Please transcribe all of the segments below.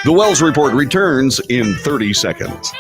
The Wells Report returns in 30 seconds.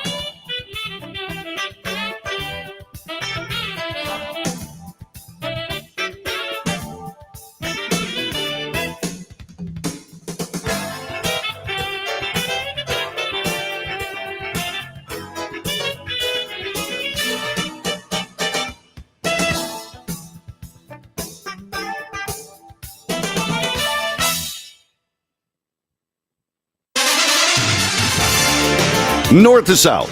North to south,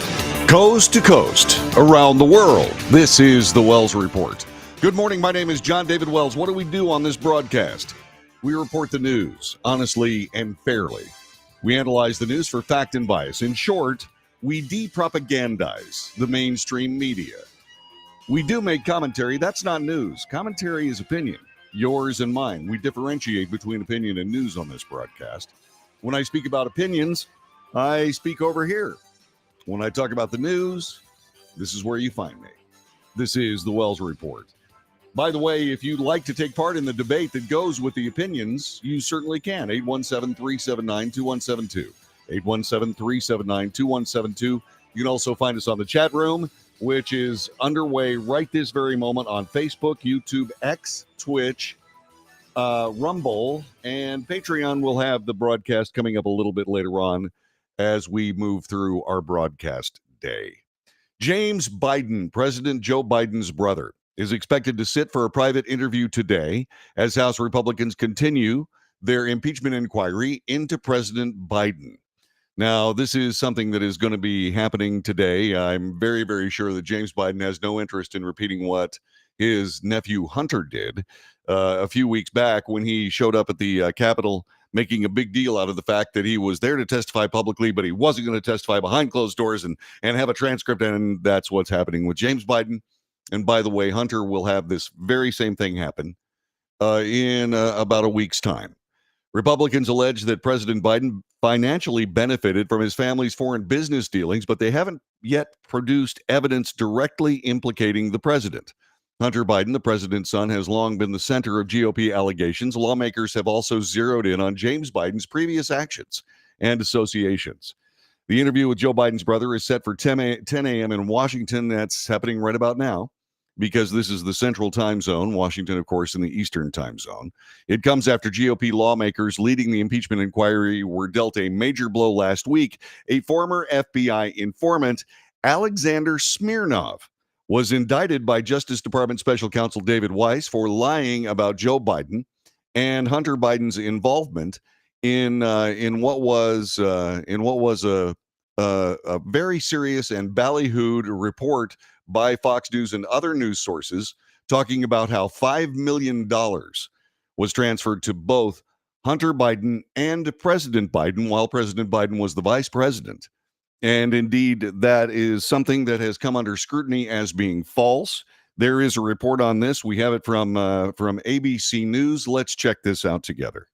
coast to coast, around the world. This is the Wells Report. Good morning. My name is John David Wells. What do we do on this broadcast? We report the news honestly and fairly. We analyze the news for fact and bias. In short, we de-propagandize the mainstream media. We do make commentary. That's not news. Commentary is opinion, yours and mine. We differentiate between opinion and news on this broadcast. When I speak about opinions, I speak over here. When I talk about the news, this is where you find me. This is the Wells Report. By the way, if you'd like to take part in the debate that goes with the opinions, you certainly can. 817-379-2172. 817-379-2172. You can also find us on the chat room, which is underway right this very moment on Facebook, YouTube, X, Twitch, Rumble, and Patreon. Will have the broadcast coming up a little bit later on as we move through our broadcast day. James Biden, President Joe Biden's brother, is expected to sit for a private interview today as House Republicans continue their impeachment inquiry into President Biden. Now, this is something that is going to be happening today. I'm very, very sure that James Biden has no interest in repeating what his nephew Hunter did a few weeks back when he showed up at the Capitol, making a big deal out of the fact that he was there to testify publicly, but he wasn't going to testify behind closed doors and have a transcript. And that's what's happening with James Biden. And by the way, Hunter will have this very same thing happen in about a week's time. Republicans allege that President Biden financially benefited from his family's foreign business dealings, but they haven't yet produced evidence directly implicating the president. Hunter Biden, the president's son, has long been the center of GOP allegations. Lawmakers have also zeroed in on James Biden's previous actions and associations. The interview with Joe Biden's brother is set for 10 a.m. in Washington. That's happening right about now because this is the central time zone. Washington, of course, in the eastern time zone. It comes after GOP lawmakers leading the impeachment inquiry were dealt a major blow last week. A former FBI informant, Alexander Smirnov, was indicted by Justice Department Special Counsel David Weiss for lying about Joe Biden and Hunter Biden's involvement in what was a very serious and ballyhooed report by Fox News and other news sources talking about how $5 million was transferred to both Hunter Biden and President Biden while President Biden was the vice president. And indeed, that is something that has come under scrutiny as being false. There is a report on this. We have it from ABC News. Let's check this out together.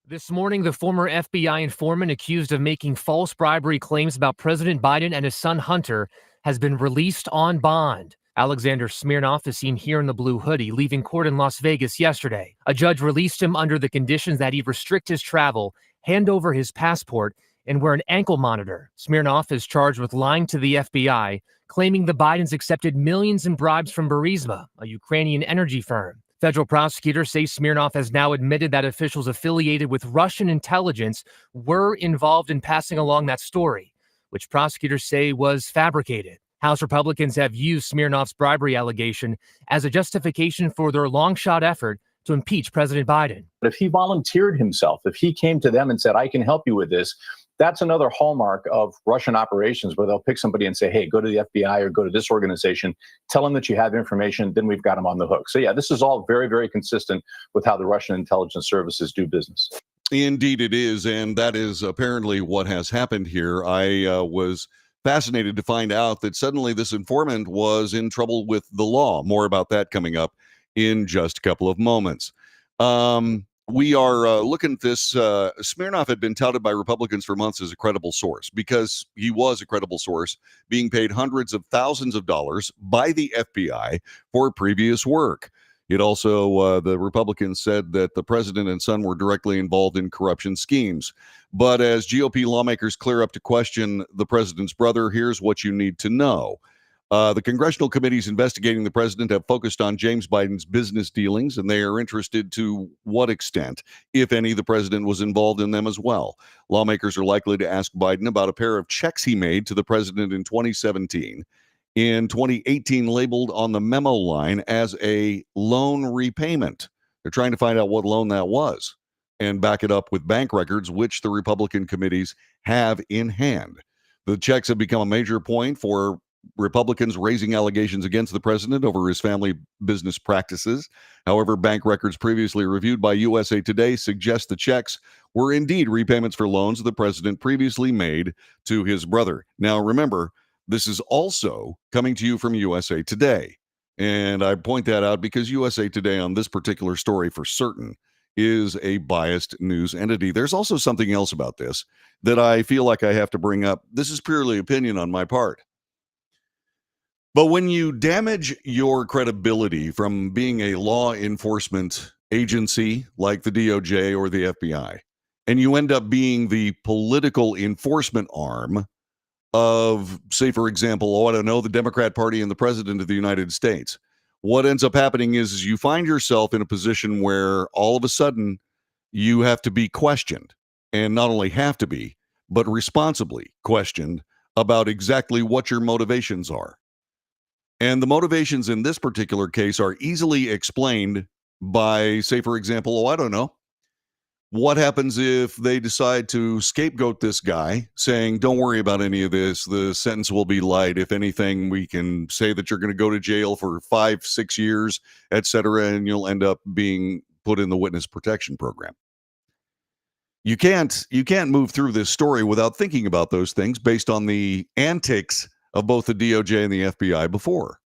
This morning, the former FBI informant accused of making false bribery claims about President Biden and his son Hunter has been released on bond. Alexander Smirnov is seen here in the blue hoodie, leaving court in Las Vegas yesterday. A judge released him under the conditions that he restrict his travel, hand over his passport, and wear an ankle monitor. Smirnov is charged with lying to the FBI, claiming the Bidens accepted millions in bribes from Burisma, a Ukrainian energy firm. Federal prosecutors say Smirnov has now admitted that officials affiliated with Russian intelligence were involved in passing along that story, which prosecutors say was fabricated. House Republicans have used Smirnov's bribery allegation as a justification for their long-shot effort to impeach President Biden. But if he volunteered himself, if he came to them and said, I can help you with this, that's another hallmark of Russian operations where they'll pick somebody and say, hey, go to the FBI or go to this organization, tell them that you have information, then we've got them on the hook. So yeah, this is all very, very consistent with how the Russian intelligence services do business. Indeed it is, and that is apparently what has happened here. I was fascinated to find out that suddenly this informant was in trouble with the law. More about that coming up in just a couple of moments. we are looking at this. Smirnov had been touted by Republicans for months as a credible source because he was a credible source, being paid hundreds of thousands of dollars by the FBI for previous work. It also, the Republicans said that the president and son were directly involved in corruption schemes. But as GOP lawmakers clear up to question the president's brother, here's what you need to know. The congressional committees investigating the president have focused on James Biden's business dealings, and they are interested to what extent, if any, the president was involved in them as well. Lawmakers are likely to ask Biden about a pair of checks he made to the president in 2017. In 2018, labeled on the memo line as a loan repayment. They're trying to find out what loan that was and back it up with bank records, which the Republican committees have in hand. The checks have become a major point for Republicans raising allegations against the president over his family business practices. However, bank records previously reviewed by USA Today suggest the checks were indeed repayments for loans the president previously made to his brother. Now, remember, this is also coming to you from USA Today. And I point that out because USA Today on this particular story for certain is a biased news entity. There's also something else about this that I feel like I have to bring up. This is purely opinion on my part. But when you damage your credibility from being a law enforcement agency like the DOJ or the FBI, and you end up being the political enforcement arm of, say, for example, I don't know, the Democrat Party and the President of the United States, what ends up happening is you find yourself in a position where all of a sudden you have to be questioned, and not only have to be, but responsibly questioned about exactly what your motivations are. And the motivations in this particular case are easily explained by, say, for example, I don't know, what happens if they decide to scapegoat this guy, saying, don't worry about any of this, the sentence will be light. If anything, we can say that you're going to go to jail for 5-6 years, et cetera, and you'll end up being put in the witness protection program. You can't move through this story without thinking about those things based on the antics of both the DOJ and the FBI before.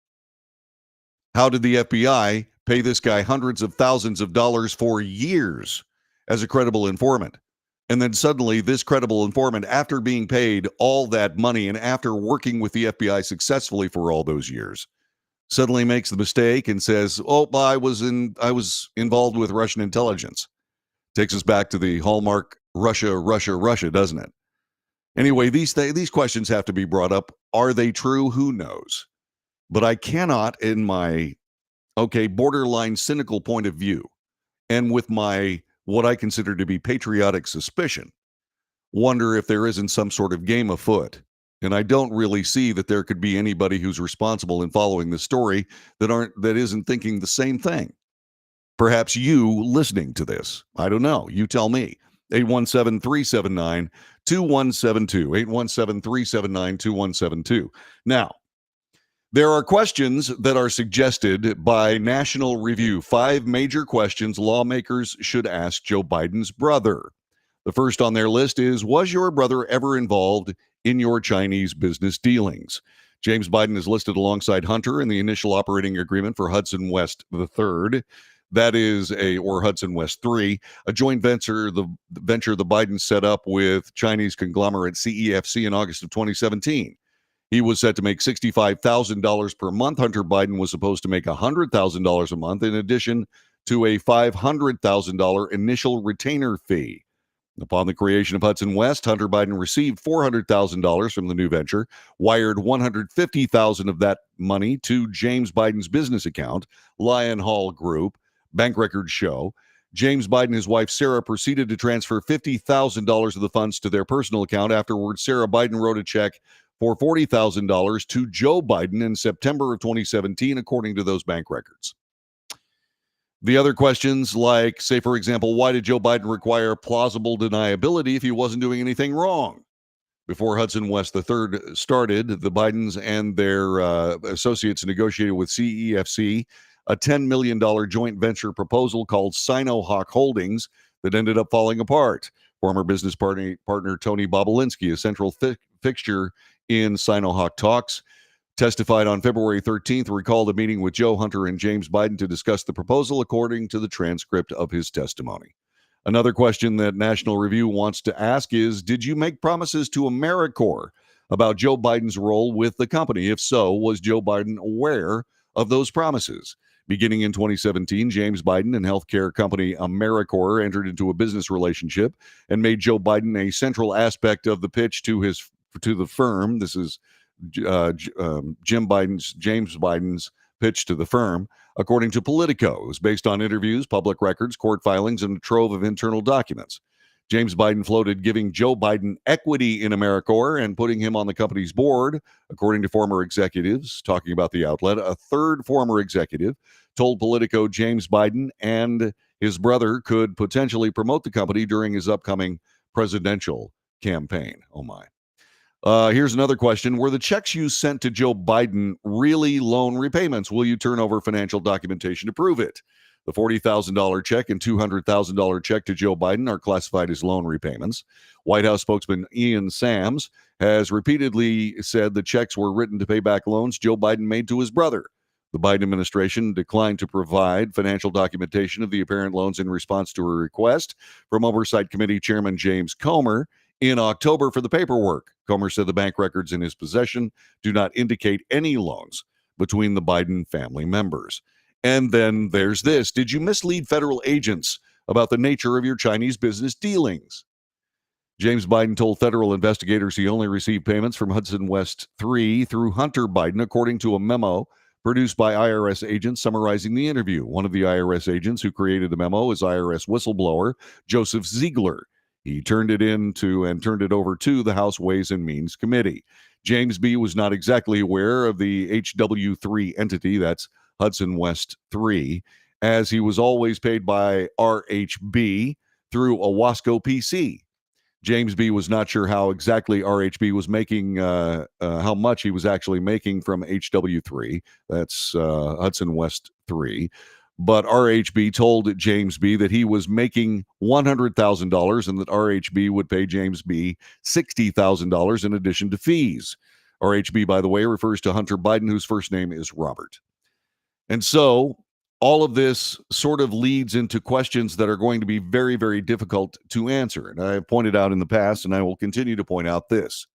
How did the FBI pay this guy hundreds of thousands of dollars for years as a credible informant? And then suddenly this credible informant, after being paid all that money and after working with the FBI successfully for all those years, suddenly makes the mistake and says, oh, I was involved with Russian intelligence. Takes us back to the hallmark Russia, doesn't it? Anyway, these questions have to be brought up. Are they true? Who knows? But I cannot, in my, borderline cynical point of view, and with my, what I consider to be patriotic suspicion, wonder if there isn't some sort of game afoot. And I don't really see that there could be anybody who's responsible in following the story that isn't thinking the same thing. Perhaps you listening to this. I don't know. You tell me. 817-379-2172. 817-379-2172. Now, there are questions that are suggested by National Review. 5 major questions lawmakers should ask Joe Biden's brother. The first on their list is, was your brother ever involved in your Chinese business dealings? James Biden is listed alongside Hunter in the initial operating agreement for Hudson West III. That is or Hudson West 3, a joint venture the Biden set up with Chinese conglomerate CEFC in August of 2017. He was set to make $65,000 per month. Hunter Biden was supposed to make $100,000 a month, in addition to a $500,000 initial retainer fee. Upon the creation of Hudson West, Hunter Biden received $400,000 from the new venture, wired $150,000 of that money to James Biden's business account, Lion Hall Group. Bank records show James Biden and his wife Sarah proceeded to transfer $50,000 of the funds to their personal account. Afterwards, Sarah Biden wrote a check for $40,000 to Joe Biden in September of 2017, according to those bank records. The other questions, like, say, for example, why did Joe Biden require plausible deniability if he wasn't doing anything wrong? Before Hudson West III started, the Bidens and their associates negotiated with CEFC a $10 million joint venture proposal called Sinohawk Holdings that ended up falling apart. Former business partner Tony Bobulinski, a central fixture in Sinohawk talks, testified on February 13th, recalled a meeting with Joe Hunter and James Biden to discuss the proposal, according to the transcript of his testimony. Another question that National Review wants to ask is, did you make promises to AmeriCorps about Joe Biden's role with the company? If so, was Joe Biden aware of those promises? Beginning in 2017, James Biden and healthcare company AmeriCorps entered into a business relationship and made Joe Biden a central aspect of the pitch to the firm. This is James Biden's pitch to the firm, according to Politico. It was based on interviews, public records, court filings, and a trove of internal documents. James Biden floated giving Joe Biden equity in AmeriCorps and putting him on the company's board, according to former executives. Talking about the outlet, a third former executive told Politico James Biden and his brother could potentially promote the company during his upcoming presidential campaign. Oh, my. Here's another question. Were the checks you sent to Joe Biden really loan repayments? Will you turn over financial documentation to prove it? The $40,000 check and $200,000 check to Joe Biden are classified as loan repayments. White House spokesman Ian Sams has repeatedly said the checks were written to pay back loans Joe Biden made to his brother. The Biden administration declined to provide financial documentation of the apparent loans in response to a request from Oversight Committee Chairman James Comer in October for the paperwork. Comer said the bank records in his possession do not indicate any loans between the Biden family members. And then there's this. Did you mislead federal agents about the nature of your Chinese business dealings? James Biden told federal investigators he only received payments from Hudson West 3 through Hunter Biden, according to a memo produced by IRS agents summarizing the interview. One of the IRS agents who created the memo is IRS whistleblower Joseph Ziegler. He turned it over to the House Ways and Means Committee. James B. was not exactly aware of the HW3 entity, that's Hudson West 3, as he was always paid by RHB through Owasco PC. James B. was not sure how exactly RHB was making, how much he was actually making from HW3, that's Hudson West 3. But RHB told James B. that he was making $100,000 and that RHB would pay James B. $60,000 in addition to fees. RHB, by the way, refers to Hunter Biden, whose first name is Robert. And so all of this sort of leads into questions that are going to be very, very difficult to answer. And I have pointed out in the past, and I will continue to point out this.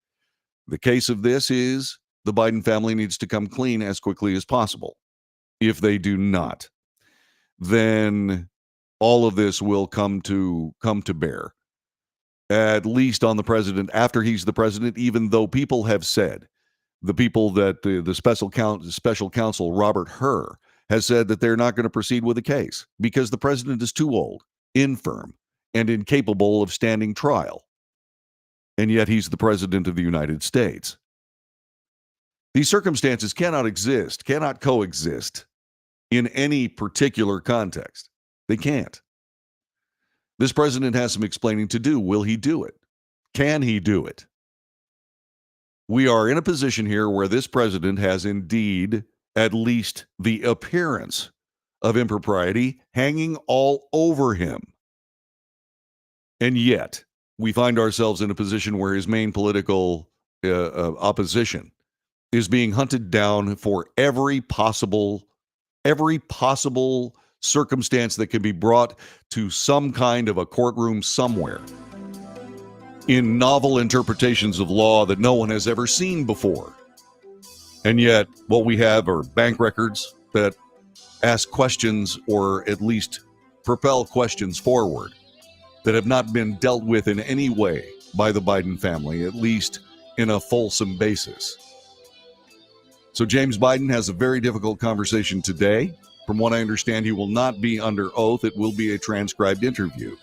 The case of this is the Biden family needs to come clean as quickly as possible. If they do not, then all of this will come to bear, at least on the president after he's the president, even though people have said, the people that the special counsel Robert Hur has said that they're not going to proceed with the case because the president is too old, infirm, and incapable of standing trial. And yet he's the president of the United States. These circumstances cannot coexist in any particular context. They can't. This president has some explaining to do. Will he do it? Can he do it? We are in a position here where this president has indeed at least the appearance of impropriety hanging all over him. And yet, we find ourselves in a position where his main political opposition is being hunted down for every possible circumstance that can be brought to some kind of a courtroom somewhere in novel interpretations of law that no one has ever seen before. And yet, what we have are bank records that ask questions or at least propel questions forward that have not been dealt with in any way by the Biden family, at least in a fulsome basis. So James Biden has a very difficult conversation today. From what I understand, he will not be under oath. It will be a transcribed interview.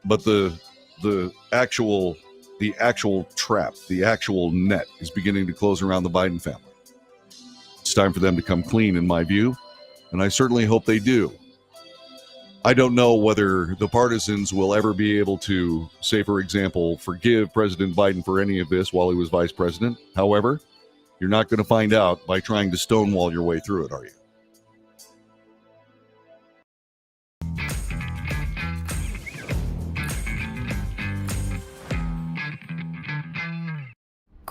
But the actual trap, the actual net is beginning to close around the Biden family. It's time for them to come clean, in my view, and I certainly hope they do. I don't know whether the partisans will ever be able to, say, for example, forgive President Biden for any of this while he was vice president. However, you're not going to find out by trying to stonewall your way through it, are you?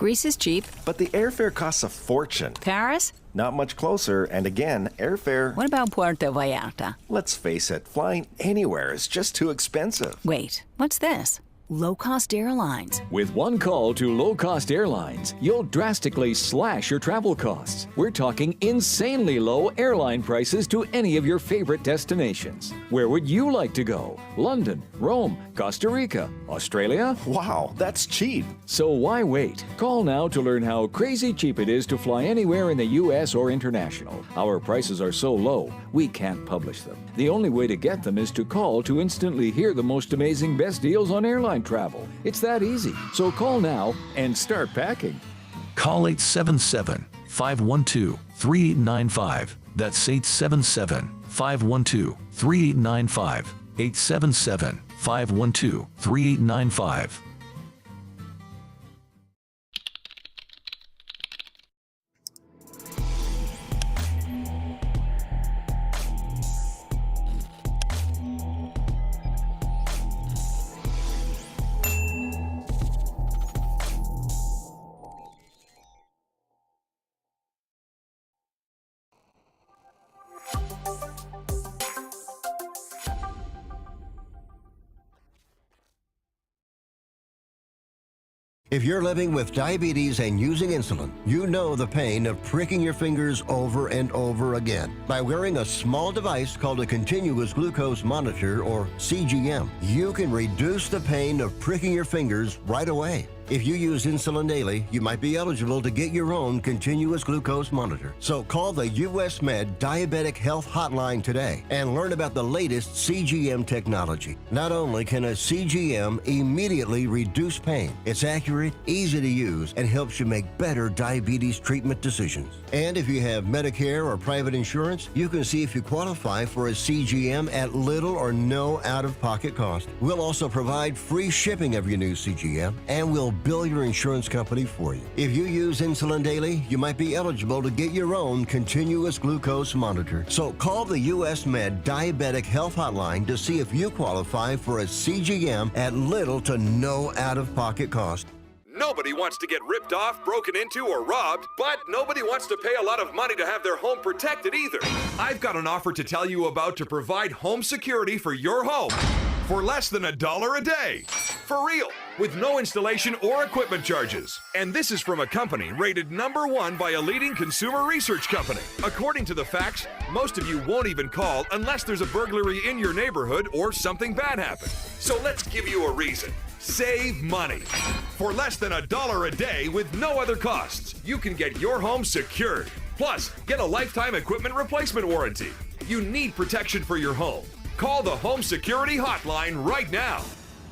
Greece is cheap. But the airfare costs a fortune. Paris? Not much closer, and again, airfare... What about Puerto Vallarta? Let's face it, flying anywhere is just too expensive. Wait, what's this? Low-cost airlines. With one call to low-cost airlines, you'll drastically slash your travel costs. We're talking insanely low airline prices to any of your favorite destinations. Where would you like to go? London, Rome, Costa Rica, Australia? Wow, that's cheap. So why wait? Call now to learn how crazy cheap it is to fly anywhere in the U.S. or international. Our prices are so low, we can't publish them. The only way to get them is to call to instantly hear the most amazing best deals on airline travel. It's that easy. So call now and start packing. Call 877-512-3895. That's 877-512-3895. 877-512-3895. If you're living with diabetes and using insulin, you know the pain of pricking your fingers over and over again. By wearing a small device called a continuous glucose monitor, or CGM, you can reduce the pain of pricking your fingers right away. If you use insulin daily, you might be eligible to get your own continuous glucose monitor. So call the US Med Diabetic Health Hotline today and learn about the latest CGM technology. Not only can a CGM immediately reduce pain, it's accurate, easy to use, and helps you make better diabetes treatment decisions. And if you have Medicare or private insurance, you can see if you qualify for a CGM at little or no out-of-pocket cost. We'll also provide free shipping of your new CGM, and we'll bill your insurance company for you. If you use insulin daily, you might be eligible to get your own continuous glucose monitor. So call the US Med Diabetic Health Hotline to see if you qualify for a CGM at little to no out-of-pocket cost. Nobody wants to get ripped off, broken into, or robbed, but nobody wants to pay a lot of money to have their home protected either. I've got an offer to tell you about to provide home security for your home for less than $1 a day. For real, with no installation or equipment charges. And this is from a company rated #1 by a leading consumer research company. According to the facts, most of you won't even call unless there's a burglary in your neighborhood or something bad happened. So let's give you a reason. Save money. For less than $1 a day with no other costs, you can get your home secured. Plus, get a lifetime equipment replacement warranty. You need protection for your home. Call the Home Security Hotline right now.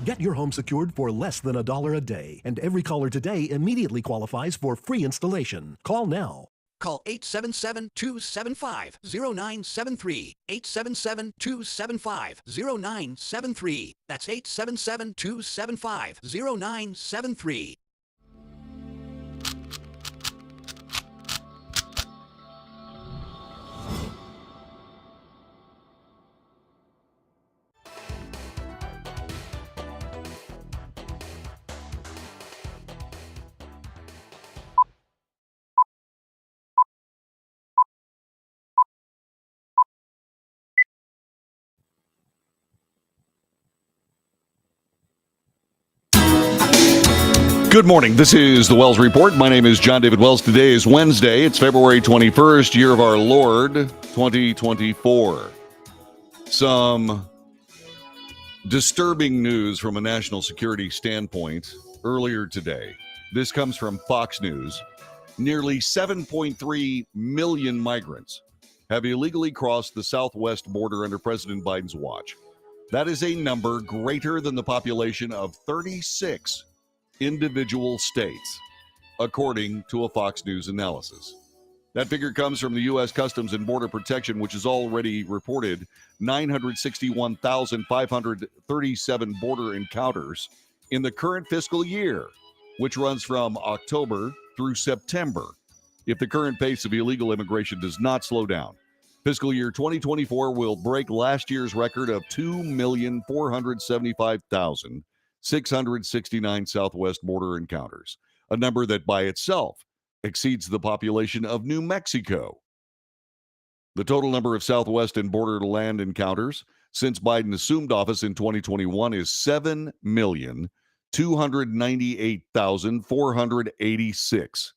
Get your home secured for less than $1 a day, and every caller today immediately qualifies for free installation. Call now. Call 877-275-0973. 877-275-0973. That's 877-275-0973. Good morning. This is the Wells Report. My name is John David Wells. Today is Wednesday. It's February 21st, year of our Lord, 2024. Some disturbing news from a national security standpoint earlier today. This comes from Fox News. Nearly 7.3 million migrants have illegally crossed the southwest border under President Biden's watch. That is a number greater than the population of 36 individual states, according to a Fox News analysis. That figure comes from the U.S. Customs and Border Protection, which has already reported 961,537 border encounters in the current fiscal year, which runs from October through September, if the current pace of illegal immigration does not slow down. Fiscal year 2024 will break last year's record of 2,475,669 southwest border encounters, a number that by itself exceeds the population of New Mexico. The total number of Southwest and borderland encounters since Biden assumed office in 2021 is 7,298,486.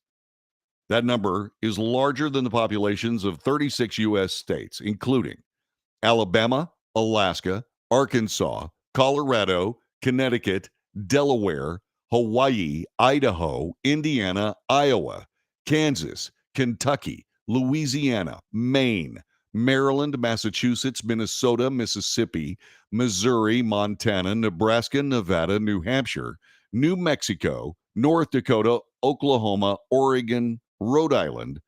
That number is larger than the populations of 36 U.S. states, including Alabama, Alaska, Arkansas, Colorado, Connecticut, Delaware, Hawaii, Idaho, Indiana, Iowa, Kansas, Kentucky, Louisiana, Maine, Maryland, Massachusetts, Minnesota, Mississippi, Missouri, Montana, Nebraska, Nevada, New Hampshire, New Mexico, North Dakota, Oklahoma, Oregon, Rhode Island,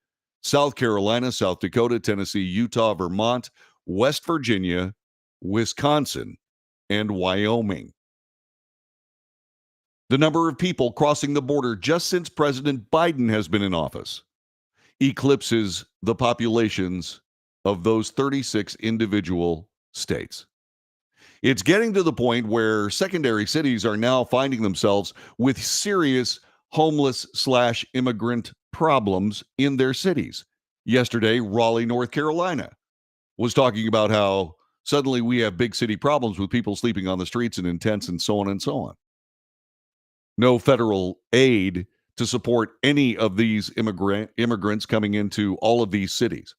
South Carolina, South Dakota, Tennessee, Utah, Vermont, West Virginia, Wisconsin, and Wyoming. The number of people crossing the border just since President Biden has been in office eclipses the populations of those 36 individual states. It's getting to the point where secondary cities are now finding themselves with serious homeless/immigrant problems in their cities. Yesterday, Raleigh, North Carolina was talking about how suddenly we have big city problems with people sleeping on the streets and in tents and so on and so on. No federal aid to support any of these immigrants coming into all of these cities.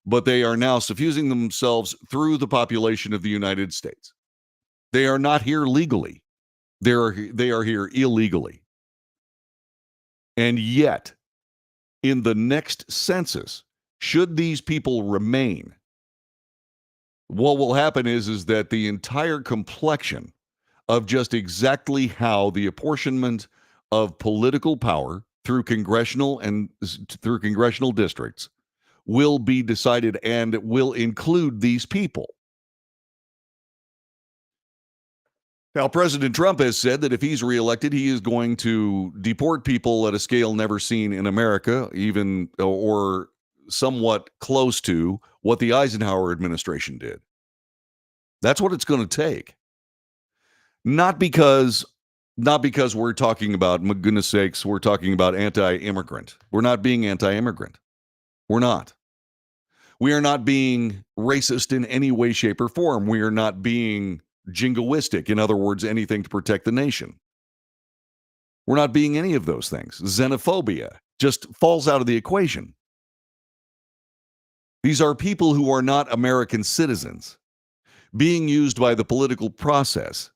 But they are now suffusing themselves through the population of the United States. They are not here legally. They are here illegally. And yet, in the next census, should these people remain, what will happen is that the entire complexion of just exactly how the apportionment of political power through congressional districts will be decided and will include these people. Now, President Trump has said that if he's reelected, he is going to deport people at a scale never seen in America, even or somewhat close to what the Eisenhower administration did. That's what it's going to take. Not because we're talking about, my goodness sakes, we're talking about anti-immigrant. We're not being anti-immigrant. We're not. We are not being racist in any way, shape, or form. We are not being jingoistic. In other words, anything to protect the nation. We're not being any of those things. Xenophobia just falls out of the equation. These are people who are not American citizens being used by the political process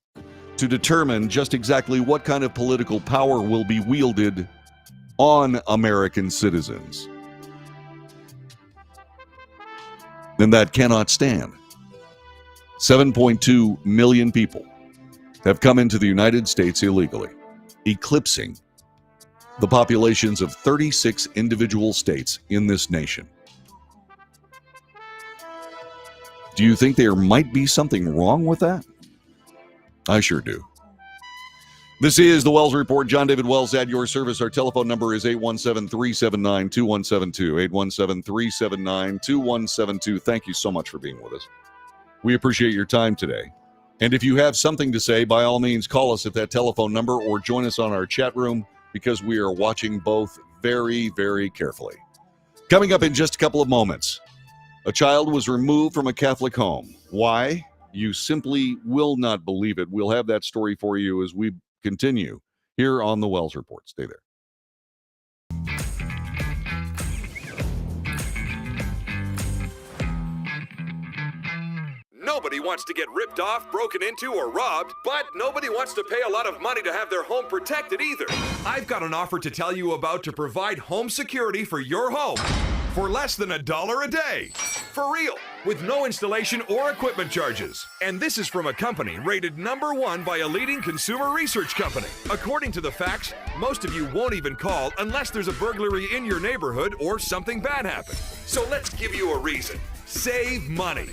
to determine just exactly what kind of political power will be wielded on American citizens. And that cannot stand. 7.2 million people have come into the United States illegally, eclipsing the populations of 36 individual states in this nation. Do you think there might be something wrong with that? I sure do. This is the Wells Report. John David Wells at your service. Our telephone number is 817-379-2172. 817-379-2172. Thank you so much for being with us. We appreciate your time today. And if you have something to say, by all means, call us at that telephone number or join us on our chat room because we are watching both very, very carefully. Coming up in just a couple of moments, a child was removed from a Catholic home. Why? You simply will not believe it. We'll have that story for you as we continue here on the Wells Report. Stay there. Nobody wants to get ripped off, broken into, or robbed, but nobody wants to pay a lot of money to have their home protected either. I've got an offer to tell you about to provide home security for your home for less than $1 a day. For real, with no installation or equipment charges. And this is from a company rated #1 by a leading consumer research company. According to the facts, most of you won't even call unless there's a burglary in your neighborhood or something bad happened. So let's give you a reason. Save money.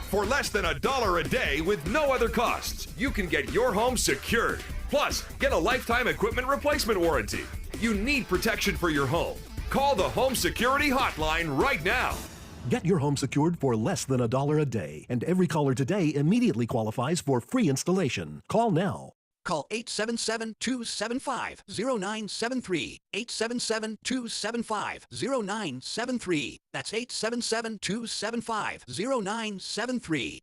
For less than $1 a day with no other costs, you can get your home secured. Plus, get a lifetime equipment replacement warranty. You need protection for your home. Call the Home Security Hotline right now. Get your home secured for less than $1 a day, and every caller today immediately qualifies for free installation. Call now. Call 877-275-0973. 877-275-0973. That's 877-275-0973.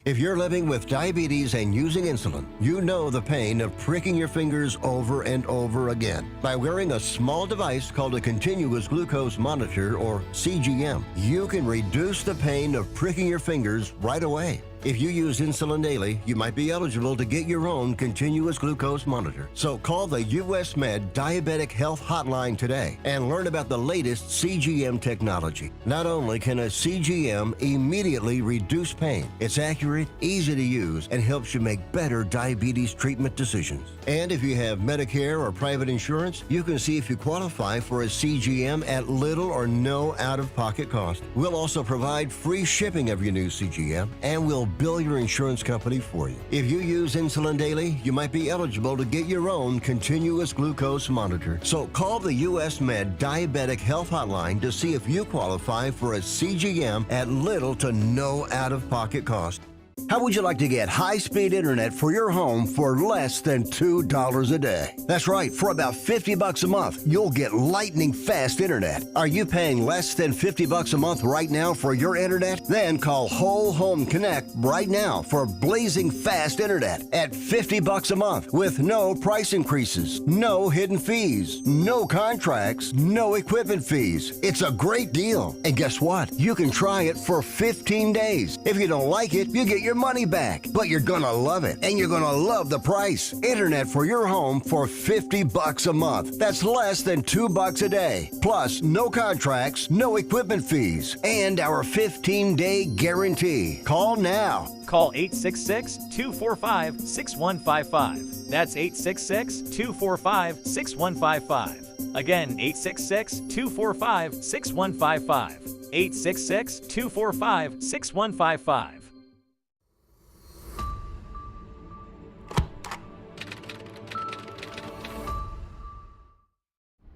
If you're living with diabetes and using insulin, you know the pain of pricking your fingers over and over again. By wearing a small device called a continuous glucose monitor, or CGM, you can reduce the pain of pricking your fingers right away. If you use insulin daily, you might be eligible to get your own continuous glucose monitor. So call the US Med Diabetic Health Hotline today and learn about the latest CGM technology. Not only can a CGM immediately reduce pain, it's accurate, easy to use, and helps you make better diabetes treatment decisions. And if you have Medicare or private insurance, you can see if you qualify for a CGM at little or no out-of-pocket cost. We'll also provide free shipping of your new CGM, and we'll bill your insurance company for you. If you use insulin daily, you might be eligible to get your own continuous glucose monitor. So call the US Med Diabetic Health Hotline to see if you qualify for a CGM at little to no out-of-pocket cost. How would you like to get high-speed internet for your home for less than $2 a day? That's right, for about $50 a month, you'll get lightning fast internet. Are you paying less than $50 a month right now for your internet? Then call Whole Home Connect right now for blazing fast internet at $50 a month with no price increases, no hidden fees, no contracts, no equipment fees. It's a great deal. And guess what? You can try it for 15 days. If you don't like it, you get your money back, but you're gonna love it, and you're gonna love the price. Internet for your home for $50 a month. That's less than $2 a day. Plus, no contracts, no equipment fees, and our 15-day guarantee. Call now. Call 866-245-6155. That's 866-245-6155. Again, 866-245-6155. 866-245-6155.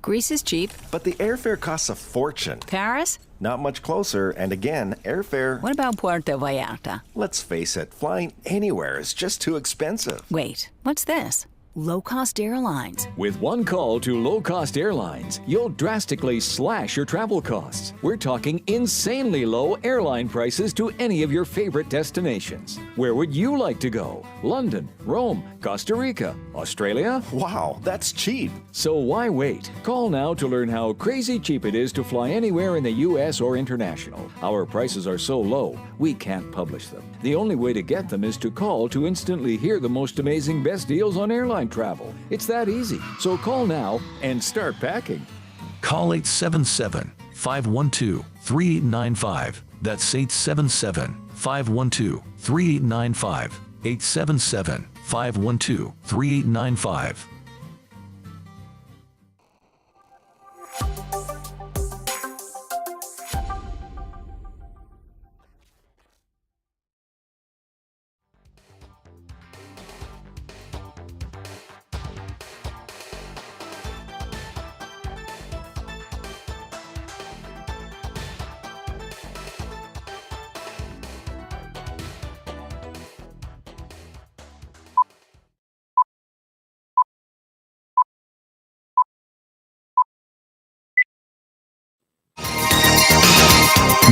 Greece is cheap. But the airfare costs a fortune. Paris? Not much closer, and again, airfare... What about Puerto Vallarta? Let's face it, flying anywhere is just too expensive. Wait, what's this? Low-cost airlines. With one call to low-cost airlines, you'll drastically slash your travel costs. We're talking insanely low airline prices to any of your favorite destinations. Where would you like to go? London, Rome, Costa Rica, Australia? Wow, that's cheap. So why wait? Call now to learn how crazy cheap it is to fly anywhere in the U.S. or international. Our prices are so low, we can't publish them. The only way to get them is to call to instantly hear the most amazing best deals on airline travel. It's that easy. So call now and start packing. Call 877-512-3895. That's 877-512-3895. 877-512-3895.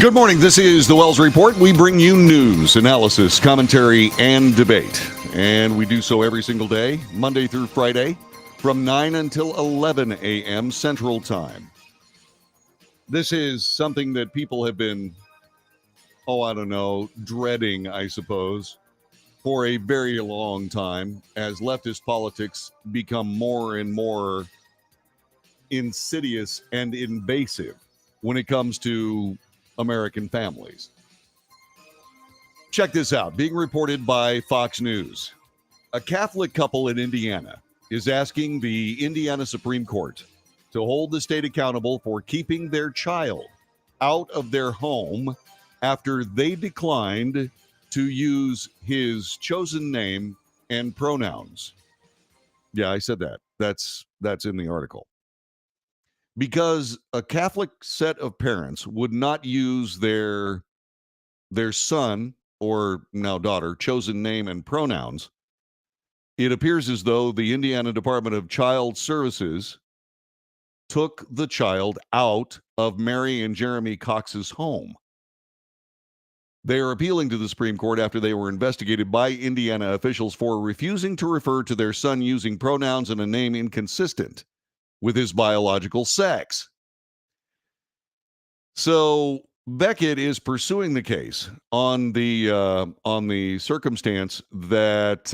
Good morning. This is the Wells Report. We bring you news, analysis, commentary, and debate. And we do so every single day, Monday through Friday, from 9 until 11 a.m. Central Time. This is something that people have been, dreading, I suppose, for a very long time as leftist politics become more and more insidious and invasive when it comes to American families. Check this out. Being reported by Fox News. A Catholic couple in Indiana is asking the Indiana Supreme Court to hold the state accountable for keeping their child out of their home after they declined to use his chosen name and pronouns. Yeah, I said that. That's in the article. Because a Catholic set of parents would not use their son or now daughter chosen name and pronouns, it appears as though the Indiana Department of Child Services took the child out of Mary and Jeremy Cox's home. They are appealing to the Supreme Court after they were investigated by Indiana officials for refusing to refer to their son using pronouns and a name inconsistent with his biological sex. So Beckett is pursuing the case on the circumstance that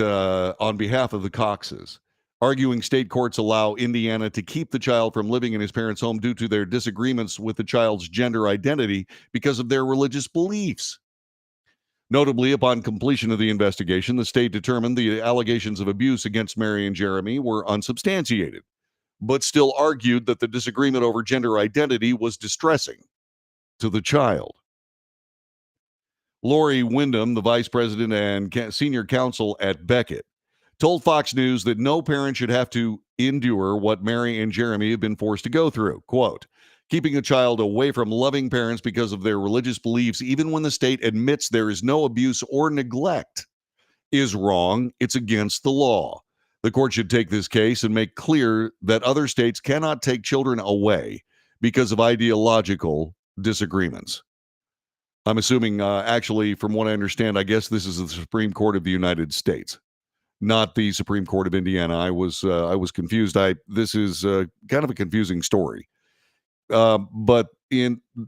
on behalf of the Coxes, arguing state courts allow Indiana to keep the child from living in his parents' home due to their disagreements with the child's gender identity because of their religious beliefs. Notably, upon completion of the investigation, the state determined the allegations of abuse against Mary and Jeremy were unsubstantiated, but still argued that the disagreement over gender identity was distressing to the child. Lori Wyndham, the vice president and senior counsel at Beckett, told Fox News that no parent should have to endure what Mary and Jeremy have been forced to go through. Quote, keeping a child away from loving parents because of their religious beliefs, even when the state admits there is no abuse or neglect, is wrong. It's against the law. The court should take this case and make clear that other states cannot take children away because of ideological disagreements. I'm assuming, actually, from what I understand, I guess this is the Supreme Court of the United States, not the Supreme Court of Indiana. I was confused. This is kind of a confusing story. But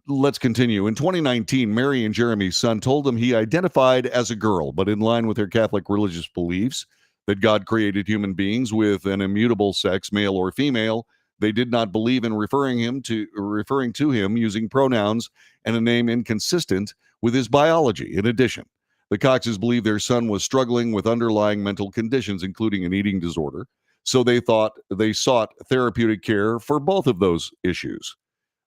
let's continue. In 2019, Mary and Jeremy's son told them he identified as a girl, but in line with their Catholic religious beliefs that God created human beings with an immutable sex, male or female, they did not believe in referring to him using pronouns and a name inconsistent with his biology. In addition, the Coxes believed their son was struggling with underlying mental conditions, including an eating disorder, so they sought therapeutic care for both of those issues.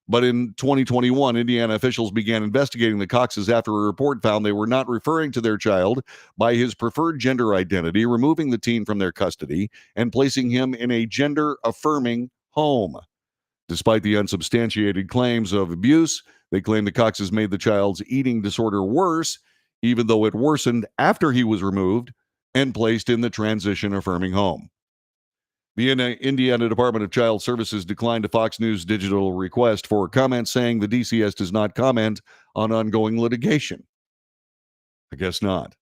But in 2021, Indiana officials began investigating the Coxes after a report found they were not referring to their child by his preferred gender identity, removing the teen from their custody and placing him in a gender-affirming home. Despite the unsubstantiated claims of abuse, they claim the Coxes made the child's eating disorder worse, even though it worsened after he was removed and placed in the transition-affirming home. The Indiana Department of Child Services declined a Fox News digital request for comment, saying the DCS does not comment on ongoing litigation. I guess not.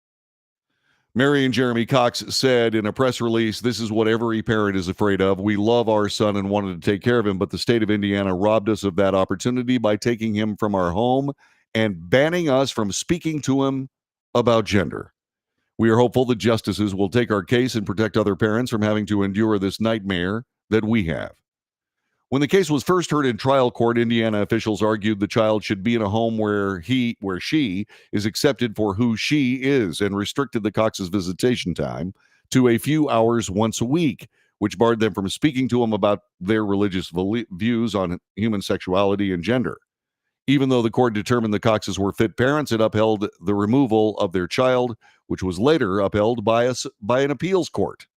Mary and Jeremy Cox said in a press release, "This is what every parent is afraid of. We love our son and wanted to take care of him, but the state of Indiana robbed us of that opportunity by taking him from our home and banning us from speaking to him about gender. We are hopeful that justices will take our case and protect other parents from having to endure this nightmare that we have." When the case was first heard in trial court, Indiana officials argued the child should be in a home where she is accepted for who she is, and restricted the Cox's visitation time to a few hours once a week, which barred them from speaking to him about their religious views on human sexuality and gender. Even though the court determined the Coxes were fit parents, it upheld the removal of their child, which was later upheld by an appeals court.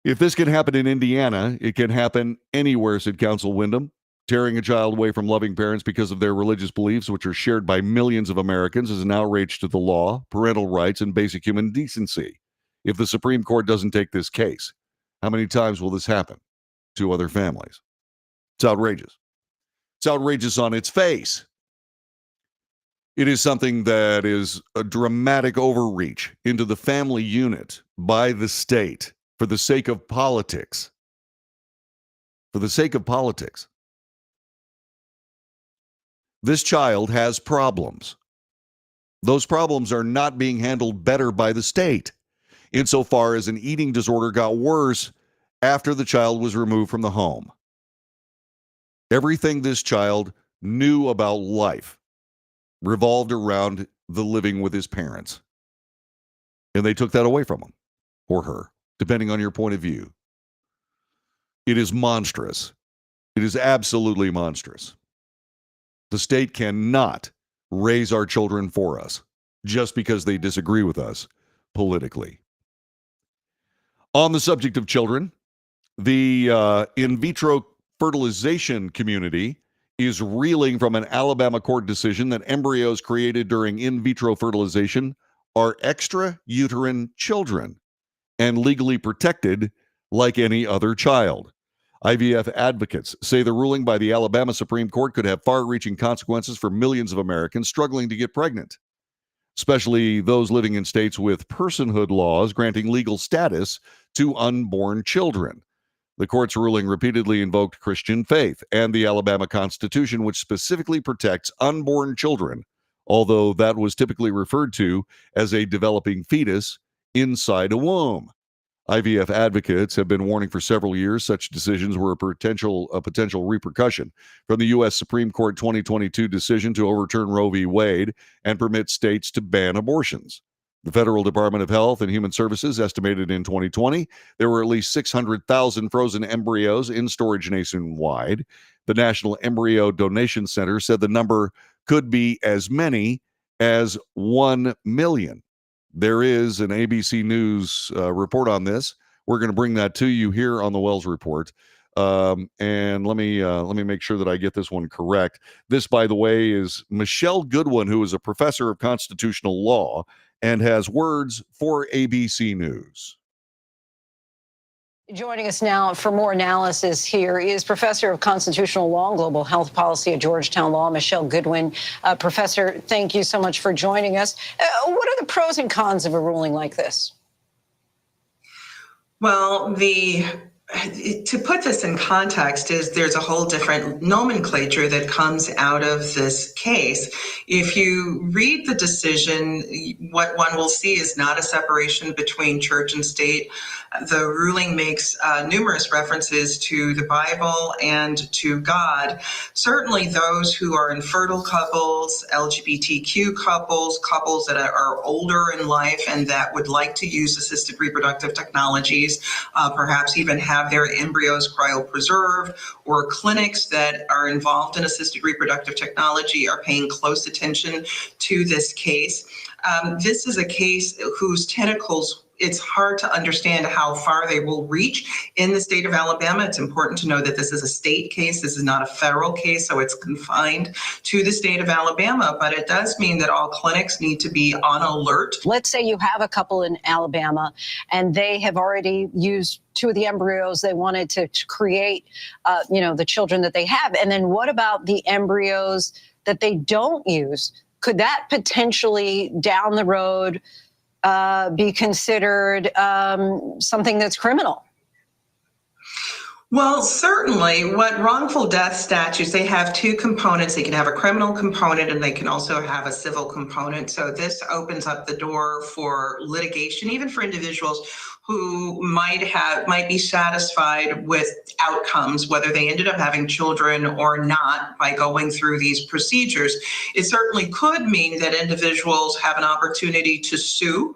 If this can happen in Indiana, it can happen anywhere, said Counsel Wyndham. Tearing a child away from loving parents because of their religious beliefs, which are shared by millions of Americans, is an outrage to the law, parental rights, and basic human decency. If the Supreme Court doesn't take this case, how many times will this happen to other families? It's outrageous. It's outrageous on its face. It is something that is a dramatic overreach into the family unit by the state for the sake of politics. For the sake of politics. This child has problems. Those problems are not being handled better by the state, insofar as an eating disorder got worse after the child was removed from the home. Everything this child knew about life revolved around the living with his parents. And they took that away from him, or her, depending on your point of view. It is monstrous. It is absolutely monstrous. The state cannot raise our children for us just because they disagree with us politically. On the subject of children, The in vitro fertilization community is reeling from an Alabama court decision that embryos created during in vitro fertilization are extrauterine children and legally protected like any other child. IVF advocates say the ruling by the Alabama Supreme Court could have far-reaching consequences for millions of Americans struggling to get pregnant, especially those living in states with personhood laws granting legal status to unborn children. The court's ruling repeatedly invoked Christian faith and the Alabama Constitution, which specifically protects unborn children, although that was typically referred to as a developing fetus inside a womb. IVF advocates have been warning for several years such decisions were a potential repercussion from the U.S. Supreme Court 2022 decision to overturn Roe v. Wade and permit states to ban abortions. The Federal Department of Health and Human Services estimated in 2020 there were at least 600,000 frozen embryos in storage nationwide. The National Embryo Donation Center said the number could be as many as 1 million. There is an ABC News report on this. We're going to bring that to you here on the Wells Report. And let me make sure that I get this one correct. This, by the way, is Michelle Goodwin, who is a professor of constitutional law and has words for ABC News. Joining us now for more analysis here is Professor of Constitutional Law and Global Health Policy at Georgetown Law, Michelle Goodwin. Professor, thank you so much for joining us. What are the pros and cons of a ruling like this? Well, to put this in context is there's a whole different nomenclature that comes out of this case. If you read the decision, what one will see is not a separation between church and state. The ruling makes numerous references to the Bible and to God. Certainly those who are infertile couples, LGBTQ couples, couples that are older in life and that would like to use assisted reproductive technologies, perhaps even have their embryos cryopreserved, or clinics that are involved in assisted reproductive technology are paying close attention to this case. This is a case whose tentacles, it's hard to understand how far they will reach in the state of Alabama. It's important to know that this is a state case. This is not a federal case, so it's confined to the state of Alabama. But it does mean that all clinics need to be on alert. Let's say you have a couple in Alabama and they have already used two of the embryos they wanted to create, the children that they have. And then what about the embryos that they don't use? Could that potentially down the road be considered something that's criminal? Well, certainly what wrongful death statutes, they have two components. They can have a criminal component and they can also have a civil component. So this opens up the door for litigation, even for individuals who might be satisfied with outcomes, whether they ended up having children or not by going through these procedures. It certainly could mean that individuals have an opportunity to sue.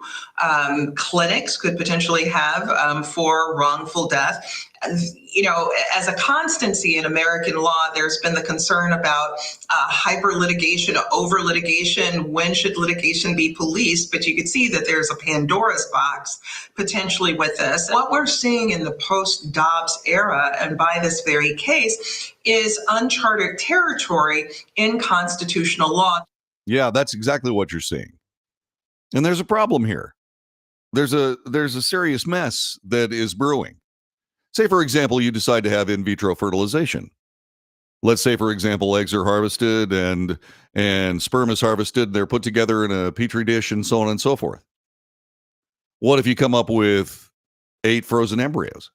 Clinics could potentially have for wrongful death. As a constancy in American law, there's been the concern about hyper litigation, over litigation. When should litigation be policed? But you could see that there's a Pandora's box potentially with this. What we're seeing in the post-Dobbs era, and by this very case, is uncharted territory in constitutional law. Yeah, that's exactly what you're seeing. And there's a problem here. There's a serious mess that is brewing. Say, for example, you decide to have in vitro fertilization. Let's say, for example, eggs are harvested and sperm is harvested, and they're put together in a petri dish and so on and so forth. What if you come up with 8 frozen embryos?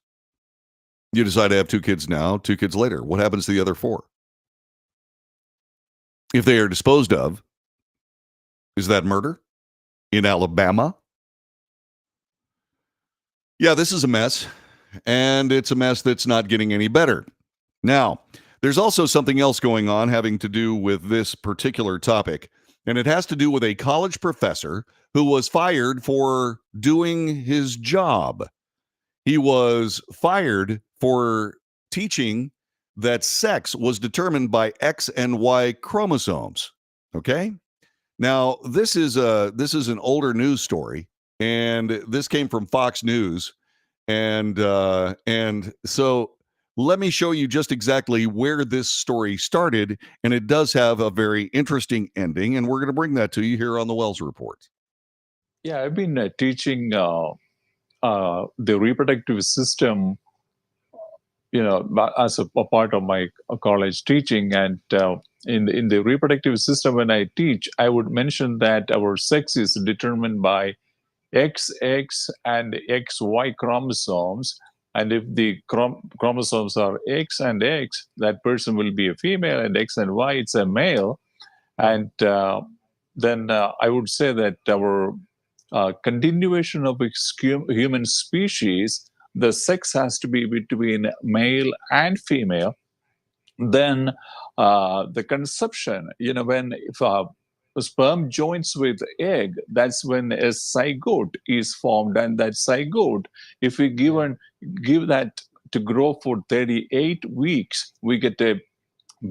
You decide to have 2 kids now, 2 kids later. What happens to the other 4? If they are disposed of, is that murder in Alabama? Yeah, this is a mess. And it's a mess that's not getting any better. Now, there's also something else going on having to do with this particular topic, and it has to do with a college professor who was fired for doing his job. He was fired for teaching that sex was determined by X and Y chromosomes. Okay? Now, this is an older news story, and this came from Fox News. And so let me show you just exactly where this story started, and it does have a very interesting ending, and we're going to bring that to you here on the Wells Report. Yeah, I've been teaching the reproductive system, as a part of my college teaching. And in the reproductive system, when I teach, I would mention that our sex is determined by XX and XY chromosomes. And if the chromosomes are X and X, that person will be a female, and X and Y, it's a male. And then I would say that our continuation of human species, the sex has to be between male and female. Then the conception, if a sperm joins with egg, that's when a zygote is formed. And that zygote, if we give that to grow for 38 weeks, we get a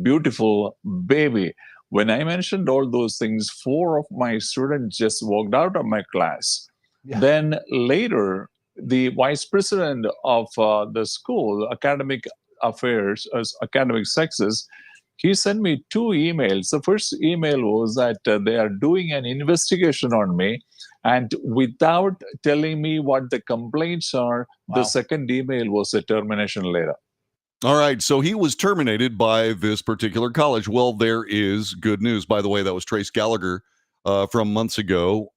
beautiful baby. When I mentioned all those things, 4 of my students just walked out of my class. Yeah. Then later, the vice president of the school, academic affairs, academic sexes, he sent me 2 emails. The first email was that they are doing an investigation on me, and without telling me what the complaints are, the second email was a termination letter. All right, so he was terminated by this particular college. Well, there is good news. By the way, that was Trace Gallagher from months ago,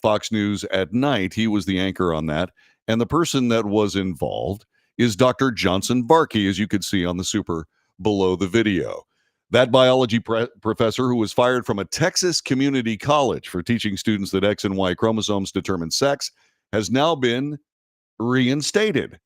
Fox News at Night. He was the anchor on that. And the person that was involved is Dr. Johnson Varkey, as you could see on the super below the video. That biology professor, who was fired from a Texas community college for teaching students that X and Y chromosomes determine sex, has now been reinstated.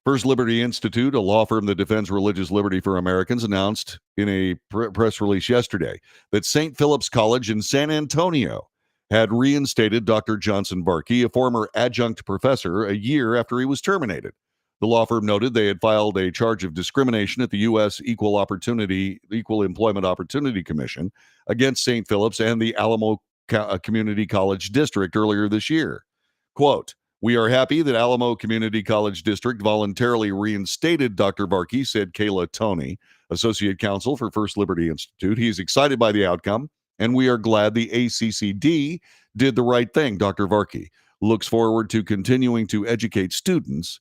First Liberty Institute, a law firm that defends religious liberty for Americans, announced in a press release yesterday that St. Philip's College in San Antonio had reinstated Dr. Johnson Varkey, a former adjunct professor, a year after he was terminated. The law firm noted they had filed a charge of discrimination at the U.S. Equal Employment Opportunity Commission against St. Philip's and the Alamo Community College District earlier this year. Quote, "We are happy that Alamo Community College District voluntarily reinstated Dr. Varkey," said Kayla Toney, Associate Counsel for First Liberty Institute. "He is excited by the outcome, and we are glad the ACCD did the right thing. Dr. Varkey looks forward to continuing to educate students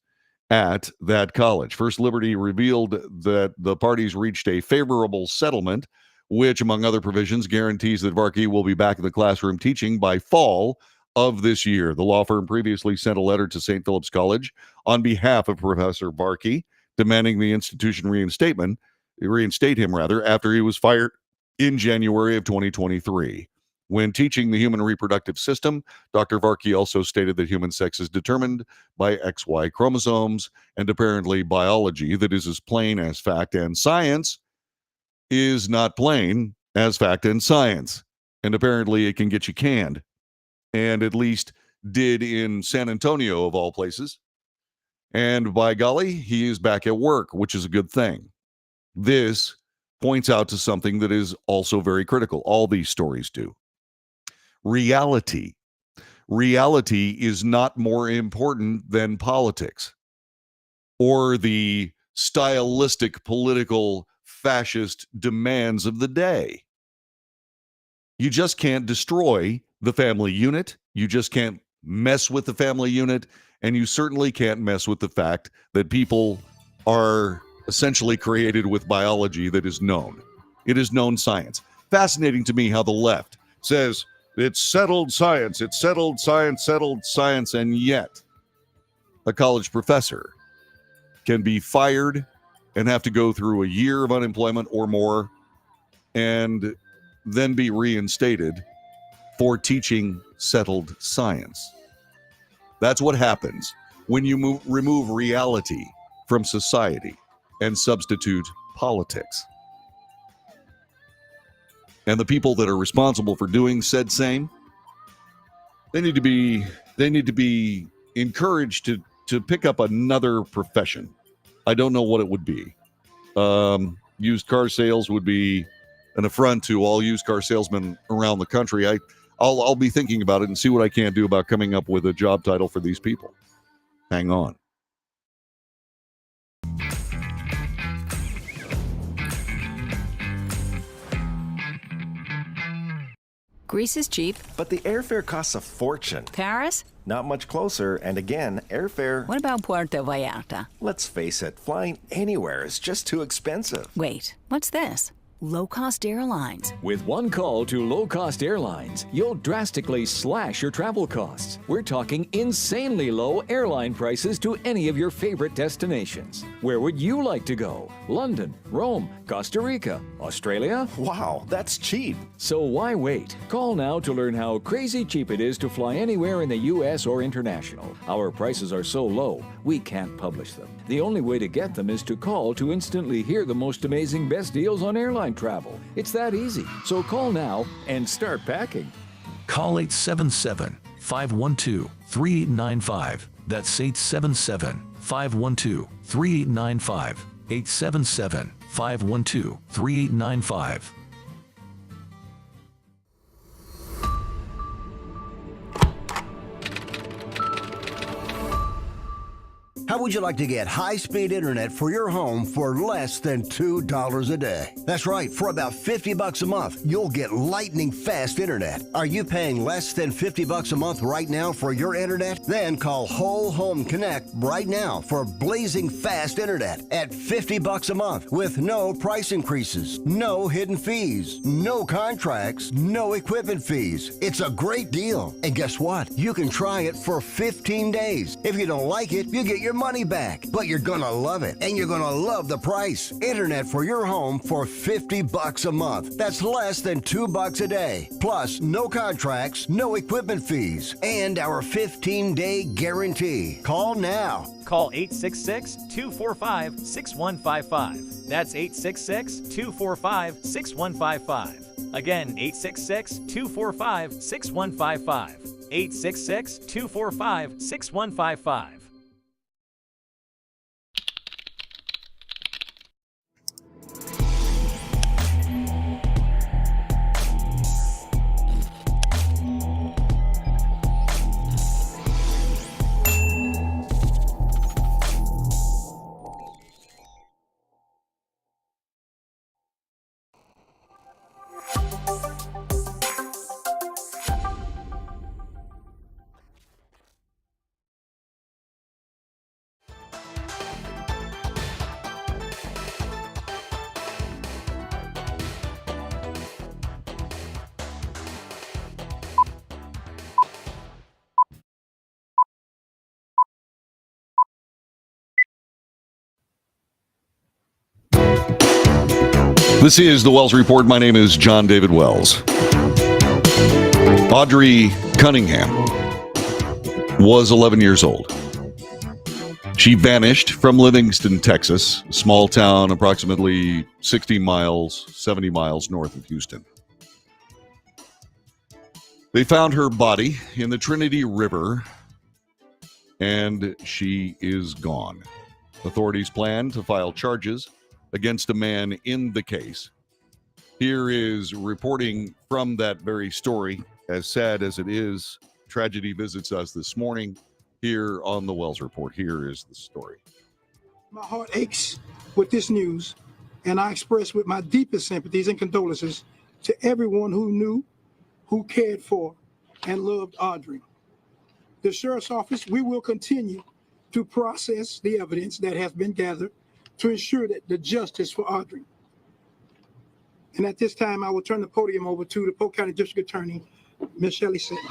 at that college." First Liberty revealed that the parties reached a favorable settlement, which, among other provisions, guarantees that Varkey will be back in the classroom teaching by fall of this year. The law firm previously sent a letter to St. Philip's College on behalf of Professor Varkey, demanding the institution reinstate him after he was fired in January of 2023. When teaching the human reproductive system, Dr. Varkey also stated that human sex is determined by XY chromosomes, and apparently biology that is as plain as fact and science is not plain as fact and science. And apparently it can get you canned. And at least did in San Antonio, of all places. And by golly, he is back at work, which is a good thing. This points out to something that is also very critical. All these stories do. Reality. Reality is not more important than politics or the stylistic political fascist demands of the day. You just can't destroy the family unit. You just can't mess with the family unit. And you certainly can't mess with the fact that people are essentially created with biology that is known. It is known science. Fascinating to me how the left says it's settled science, settled science, and yet a college professor can be fired and have to go through a year of unemployment or more and then be reinstated for teaching settled science. That's what happens when you remove reality from society and substitute politics. And the people that are responsible for doing said same, they need to be encouraged to pick up another profession. I don't know what it would be. Used car sales would be an affront to all used car salesmen around the country. I'll be thinking about it and see what I can do about coming up with a job title for these people. Hang on. Greece is cheap. But the airfare costs a fortune. Paris? Not much closer, and again, airfare... What about Puerto Vallarta? Let's face it, flying anywhere is just too expensive. Wait, what's this? Low-cost airlines. With one call to low-cost airlines, you'll drastically slash your travel costs. We're talking insanely low airline prices to any of your favorite destinations. Where would you like to go? London, Rome, Costa Rica, Australia? Wow, that's cheap. So why wait? Call now to learn how crazy cheap it is to fly anywhere in the U.S. or international. Our prices are so low, we can't publish them. The only way to get them is to call to instantly hear the most amazing best deals on airline travel. It's that easy. So call now and start packing. Call 877-512-3895. That's 877-512-3895. 877-512-3895. How would you like to get high-speed internet for your home for less than $2 a day? That's right, for about $50 a month, you'll get lightning-fast internet. Are you paying less than $50 a month right now for your internet? Then call Whole Home Connect right now for blazing fast internet at $50 a month with no price increases, no hidden fees, no contracts, no equipment fees. It's a great deal. And guess what? You can try it for 15 days. If you don't like it, you get your money back, but you're gonna love it, and you're gonna love the price. Internet for your home for $50 a month. That's less than $2 a day. Plus, no contracts, no equipment fees, and our 15-day guarantee. Call now. Call 866-245-6155. That's 866-245-6155. Again, 866-245-6155. 866-245-6155. This is the Wells Report. My name is John David Wells. Audrey Cunningham was 11 years old. She vanished from Livingston, Texas, a small town approximately 60 miles, 70 miles north of Houston. They found her body in the Trinity River, and she is gone. Authorities plan to file charges against a man in the case. Here is reporting from that very story. As sad as it is, tragedy visits us this morning here on the Wells Report. Here is the story. My heart aches with this news, and I express with my deepest sympathies and condolences to everyone who knew, who cared for, and loved Audrey. The Sheriff's Office, we will continue to process the evidence that has been gathered to ensure that the justice for Audrey. And at this time, I will turn the podium over to the Polk County District Attorney, Ms. Shelley Sitton.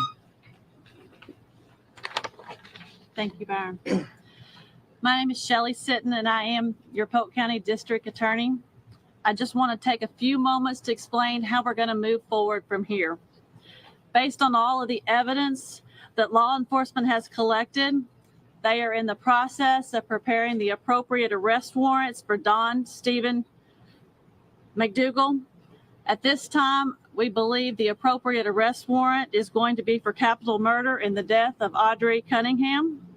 Thank you, Byron. My name is Shelley Sitton, and I am your Polk County District Attorney. I just want to take a few moments to explain how we're going to move forward from here. Based on all of the evidence that law enforcement has collected, they are in the process of preparing the appropriate arrest warrants for Don Stephen McDougal. At this time, we believe the appropriate arrest warrant is going to be for capital murder in the death of Audrey Cunningham.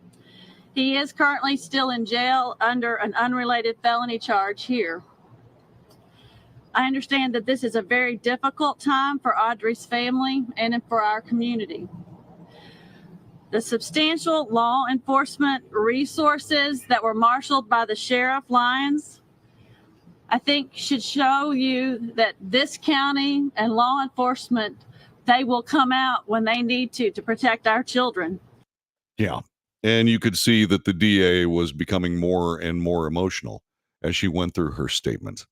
He is currently still in jail under an unrelated felony charge here. I understand that this is a very difficult time for Audrey's family and for our community. The substantial law enforcement resources that were marshaled by the Sheriff Lyons, I think should show you that this county and law enforcement they will come out when they need to protect our children. Yeah. And you could see that the DA was becoming more and more emotional as she went through her statement.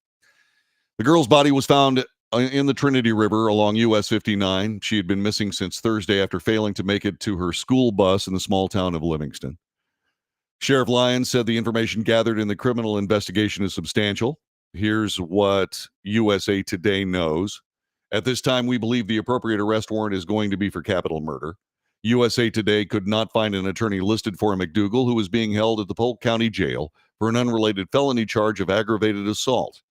The girl's body was found in the Trinity River along US 59. She had been missing since Thursday after failing to make it to her school bus in the small town of Livingston. Sheriff Lyons said the information gathered in the criminal investigation is substantial. Here's what USA Today knows. At this time, we believe the appropriate arrest warrant is going to be for capital murder. USA Today could not find an attorney listed for McDougal, who was being held at the Polk County Jail for an unrelated felony charge of aggravated assault.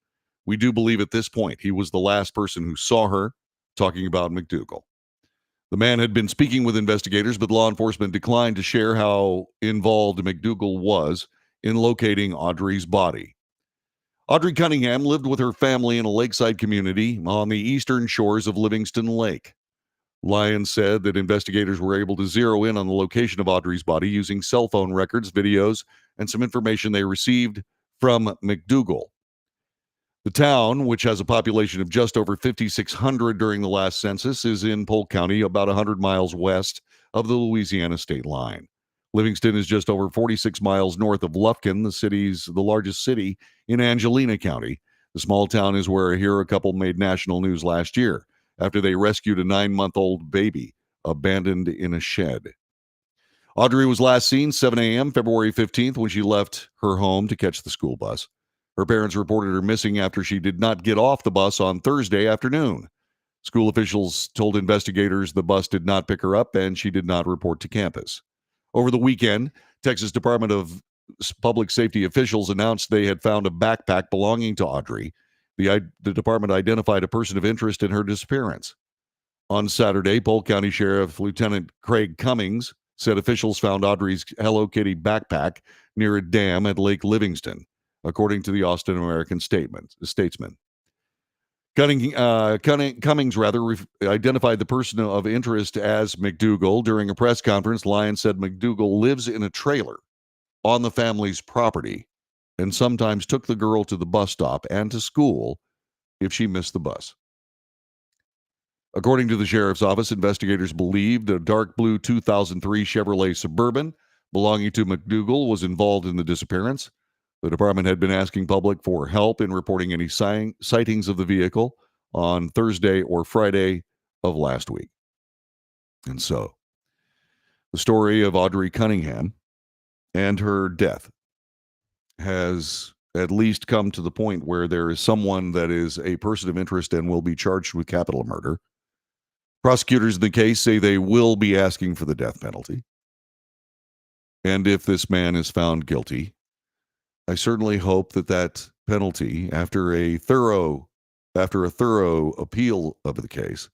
We do believe at this point he was the last person who saw her, talking about McDougal. The man had been speaking with investigators, but law enforcement declined to share how involved McDougal was in locating Audrey's body. Audrey Cunningham lived with her family in a lakeside community on the eastern shores of Livingston Lake. Lyons said that investigators were able to zero in on the location of Audrey's body using cell phone records, videos, and some information they received from McDougal. The town, which has a population of just over 5,600 during the last census, is in Polk County, about 100 miles west of the Louisiana state line. Livingston is just over 46 miles north of Lufkin, the largest city in Angelina County. The small town is where a hero couple made national news last year after they rescued a 9-month-old baby abandoned in a shed. Audrey was last seen 7 a.m. February 15th when she left her home to catch the school bus. Her parents reported her missing after she did not get off the bus on Thursday afternoon. School officials told investigators the bus did not pick her up and she did not report to campus. Over the weekend, Texas Department of Public Safety officials announced they had found a backpack belonging to Audrey. The department identified a person of interest in her disappearance. On Saturday, Polk County Sheriff Lieutenant Craig Cummings said officials found Audrey's Hello Kitty backpack near a dam at Lake Livingston, according to the Austin American-Statesman. Cummings identified the person of interest as McDougal. During a press conference, Lyons said McDougal lives in a trailer on the family's property and sometimes took the girl to the bus stop and to school if she missed the bus. According to the sheriff's office, investigators believed a dark blue 2003 Chevrolet Suburban belonging to McDougal was involved in the disappearance. The department had been asking public for help in reporting any sightings of the vehicle on Thursday or Friday of last week. And so, the story of Audrey Cunningham and her death has at least come to the point where there is someone that is a person of interest and will be charged with capital murder. Prosecutors in the case say they will be asking for the death penalty. And if this man is found guilty, I certainly hope that that penalty, after a thorough appeal of the case,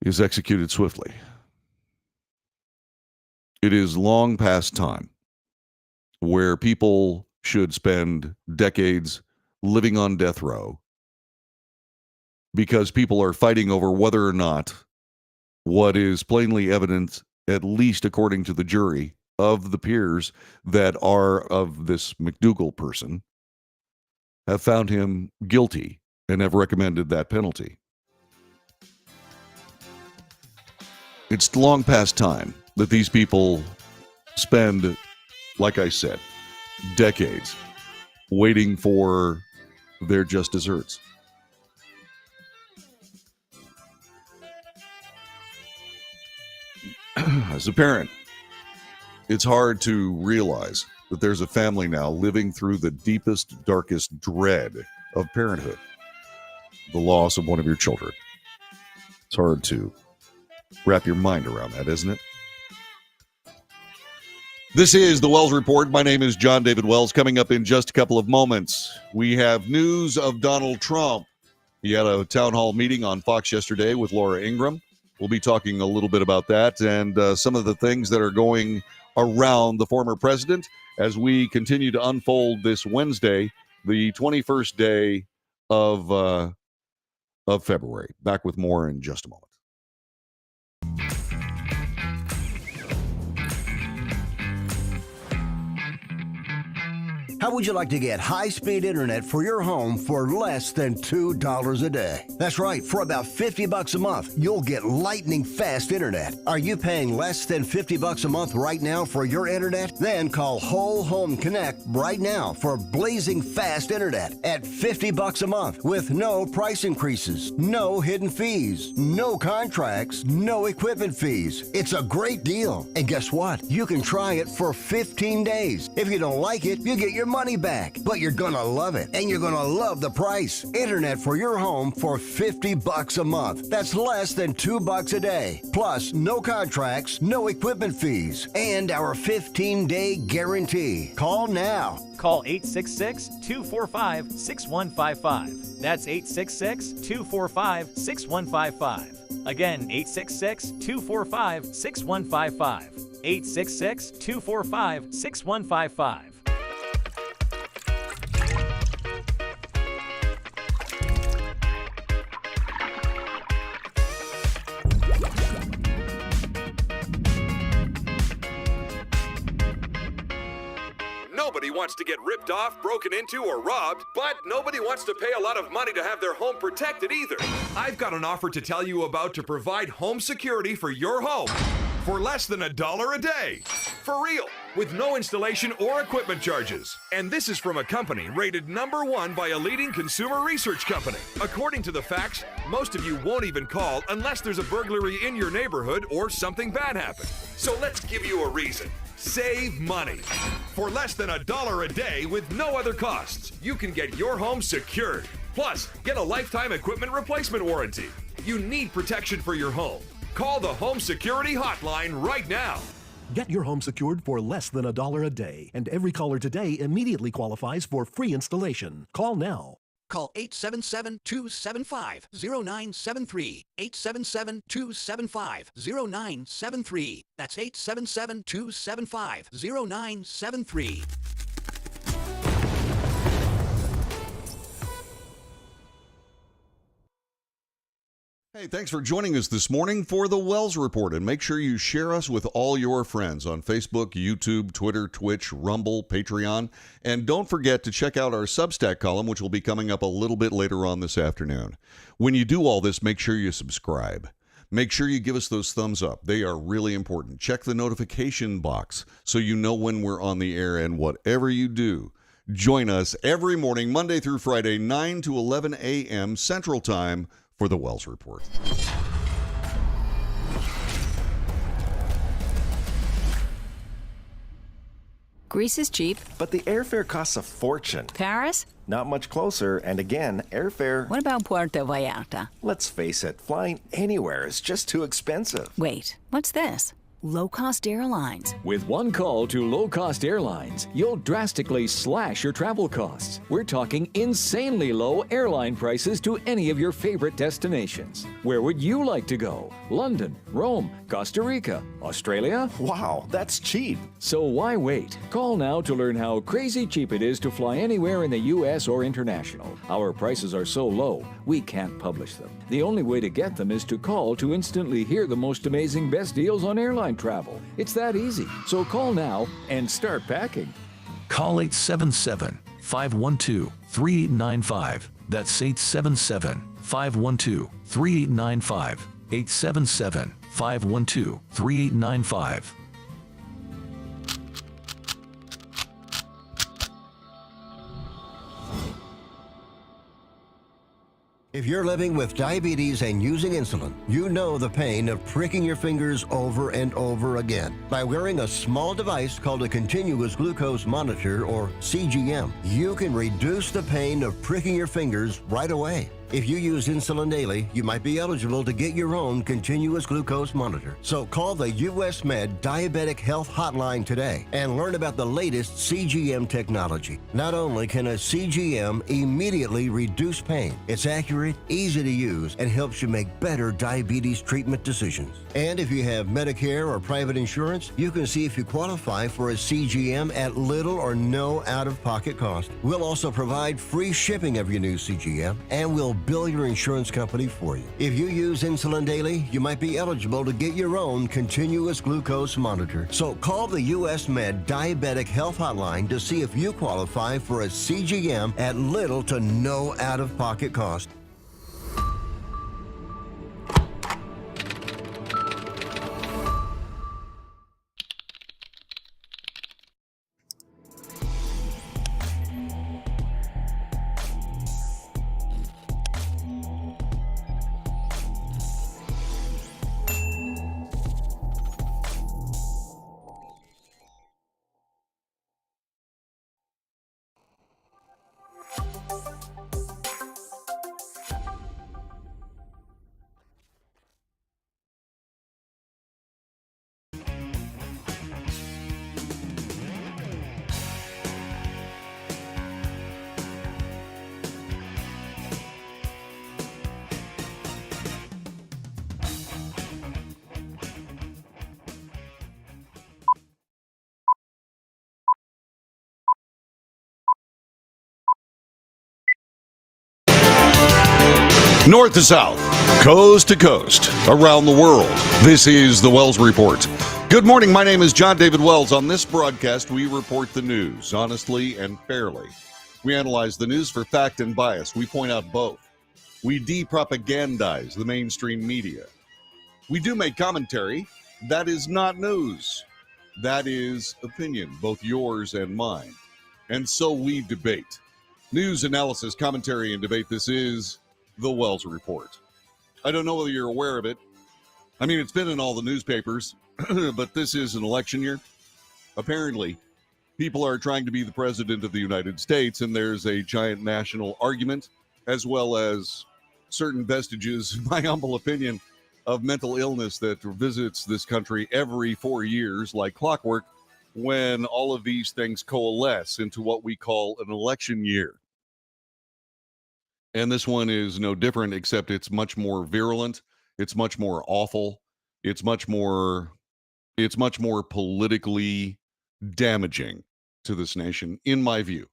is executed swiftly. It is long past time where people should spend decades living on death row because people are fighting over whether or not what is plainly evident, at least according to the jury, of the peers that are of this McDougal person, have found him guilty and have recommended that penalty. It's long past time that these people spend, like I said, decades waiting for their just desserts. As a parent, it's hard to realize that there's a family now living through the deepest, darkest dread of parenthood, the loss of one of your children. It's hard to wrap your mind around that, isn't it? This is the Wells Report. My name is John David Wells. Coming up in just a couple of moments, we have news of Donald Trump. He had a town hall meeting on Fox yesterday with Laura Ingraham. We'll be talking a little bit about that and some of the things that are going around the former president as we continue to unfold this Wednesday, the 21st day of February. Back with more in just a moment. How would you like to get high-speed internet for your home for less than $2 a day? That's right, for about $50 a month, you'll get lightning fast internet. Are you paying less than $50 a month right now for your internet? Then call Whole Home Connect right now for blazing fast internet at $50 a month with no price increases, no hidden fees, no contracts, no equipment fees. It's a great deal. And guess what? You can try it for 15 days. If you don't like it, you get your money back. But you're gonna love it, and you're gonna love the price. Internet for your home for $50 a month. That's less than $2 a day. Plus, no contracts, no equipment fees, and our 15-day guarantee. Call now. Call 866-245-6155. That's 866-245-6155. Again, 866-245-6155. 866-245-6155. Nobody wants to get ripped off, broken into, or robbed, but nobody wants to pay a lot of money to have their home protected either. I've got an offer to tell you about to provide home security for your home for less than $1 a day. For real, with no installation or equipment charges. And this is from a company rated #1 by a leading consumer research company. According to the facts, most of you won't even call unless there's a burglary in your neighborhood or something bad happened. So let's give you a reason. Save money. For less than $1 a day with no other costs, you can get your home secured. Plus, get a lifetime equipment replacement warranty. You need protection for your home. Call the Home Security Hotline right now. Get your home secured for less than $1 a day, and every caller today immediately qualifies for free installation. Call now. Call 877-275-0973. 877-275-0973. That's 877-275-0973. Hey, thanks for joining us this morning for the Wells Report, and make sure you share us with all your friends on Facebook, YouTube, Twitter, Twitch, Rumble, Patreon, and don't forget to check out our Substack column, which will be coming up a little bit later on this afternoon. When you do all this, make sure you subscribe. Make sure you give us those thumbs up. They are really important. Check the notification box so you know when we're on the air, and whatever you do, join us every morning, Monday through Friday, 9 to 11 a.m. Central Time, for the Wells Report. Greece is cheap. But the airfare costs a fortune. Paris? Not much closer, and again, airfare... What about Puerto Vallarta? Let's face it, flying anywhere is just too expensive. Wait, what's this? Low-cost airlines. With one call to low-cost airlines, you'll drastically slash your travel costs. We're talking insanely low airline prices to any of your favorite destinations. Where would you like to go? London, Rome, Costa Rica, Australia? Wow, that's cheap. So why wait? Call now to learn how crazy cheap it is to fly anywhere in the U.S. or international. Our prices are so low, we can't publish them. The only way to get them is to call to instantly hear the most amazing best deals on airline travel. It's that easy. So call now and start packing. Call 877-512-3895. That's 877-512-3895. 877-512-3895. If you're living with diabetes and using insulin, you know the pain of pricking your fingers over and over again. By wearing a small device called a continuous glucose monitor, or CGM, you can reduce the pain of pricking your fingers right away. If you use insulin daily, you might be eligible to get your own continuous glucose monitor. So call the US Med Diabetic Health Hotline today and learn about the latest CGM technology. Not only can a CGM immediately reduce pain, it's accurate, easy to use, and helps you make better diabetes treatment decisions. And if you have Medicare or private insurance, you can see if you qualify for a CGM at little or no out-of-pocket cost. We'll also provide free shipping of your new CGM, and we'll bill your insurance company for you. If you use insulin daily, you might be eligible to get your own continuous glucose monitor. So call the US Med Diabetic Health Hotline to see if you qualify for a CGM at little to no out-of-pocket cost. North to south, coast to coast, around the world. This is the Wells Report. Good morning. My name is John David Wells. On this broadcast, we report the news honestly and fairly. We analyze the news for fact and bias. We point out both. We de-propagandize the mainstream media. We do make commentary. That is not news. That is opinion, both yours and mine. And so we debate. News, analysis, commentary, and debate. This is the Wells Report. I don't know whether you're aware of it. I mean, it's been in all the newspapers, but this is an election year. Apparently, people are trying to be the president of the United States, and there's a giant national argument, as well as certain vestiges, in my humble opinion, of mental illness that visits this country every 4 years like clockwork when all of these things coalesce into what we call an election year. And this one is no different, except it's much more virulent. It's much more awful. It's much more politically damaging to this nation, in my view.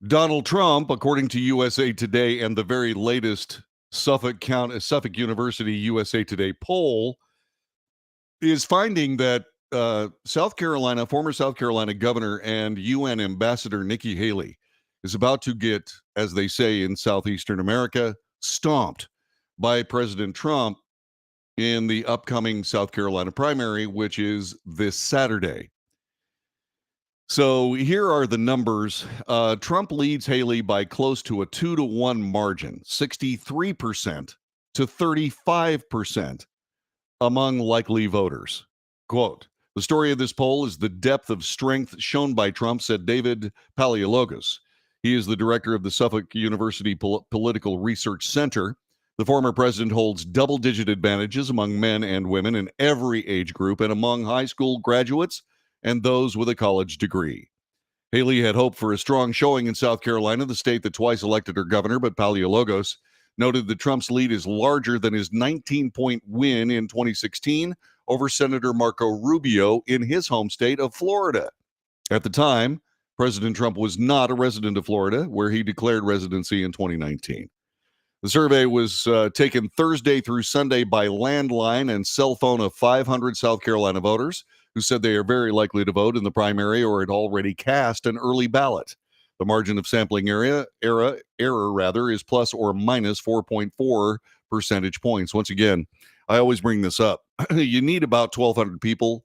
Donald Trump, according to USA Today and the very latest Suffolk University USA Today poll, is finding that former South Carolina governor and UN ambassador Nikki Haley is about to get, as they say in Southeastern America, stomped by President Trump in the upcoming South Carolina primary, which is this Saturday. So here are the numbers. Trump leads Haley by close to a 2-to-1 margin, 63% to 35% among likely voters. Quote, the story of this poll is the depth of strength shown by Trump, said David Paleologos. He is the director of the Suffolk University Political Research Center. The former president holds double-digit advantages among men and women in every age group and among high school graduates and those with a college degree. Haley had hoped for a strong showing in South Carolina, the state that twice elected her governor, but Paleologos noted that Trump's lead is larger than his 19-point win in 2016 over Senator Marco Rubio in his home state of Florida. At the time, President Trump was not a resident of Florida, where he declared residency in 2019. The survey was taken Thursday through Sunday by landline and cell phone of 500 South Carolina voters who said they are very likely to vote in the primary or had already cast an early ballot. The margin of sampling error is plus or minus 4.4 percentage points. Once again, I always bring this up. You need about 1,200 people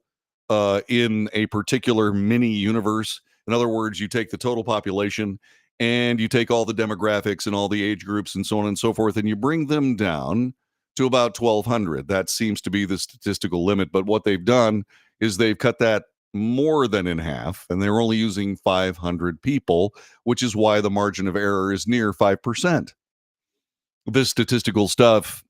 in a particular mini universe. In other words, you take the total population and you take all the demographics and all the age groups and so on and so forth, and you bring them down to about 1,200. That seems to be the statistical limit. But what they've done is they've cut that more than in half, and they're only using 500 people, which is why the margin of error is near 5%. This statistical stuff,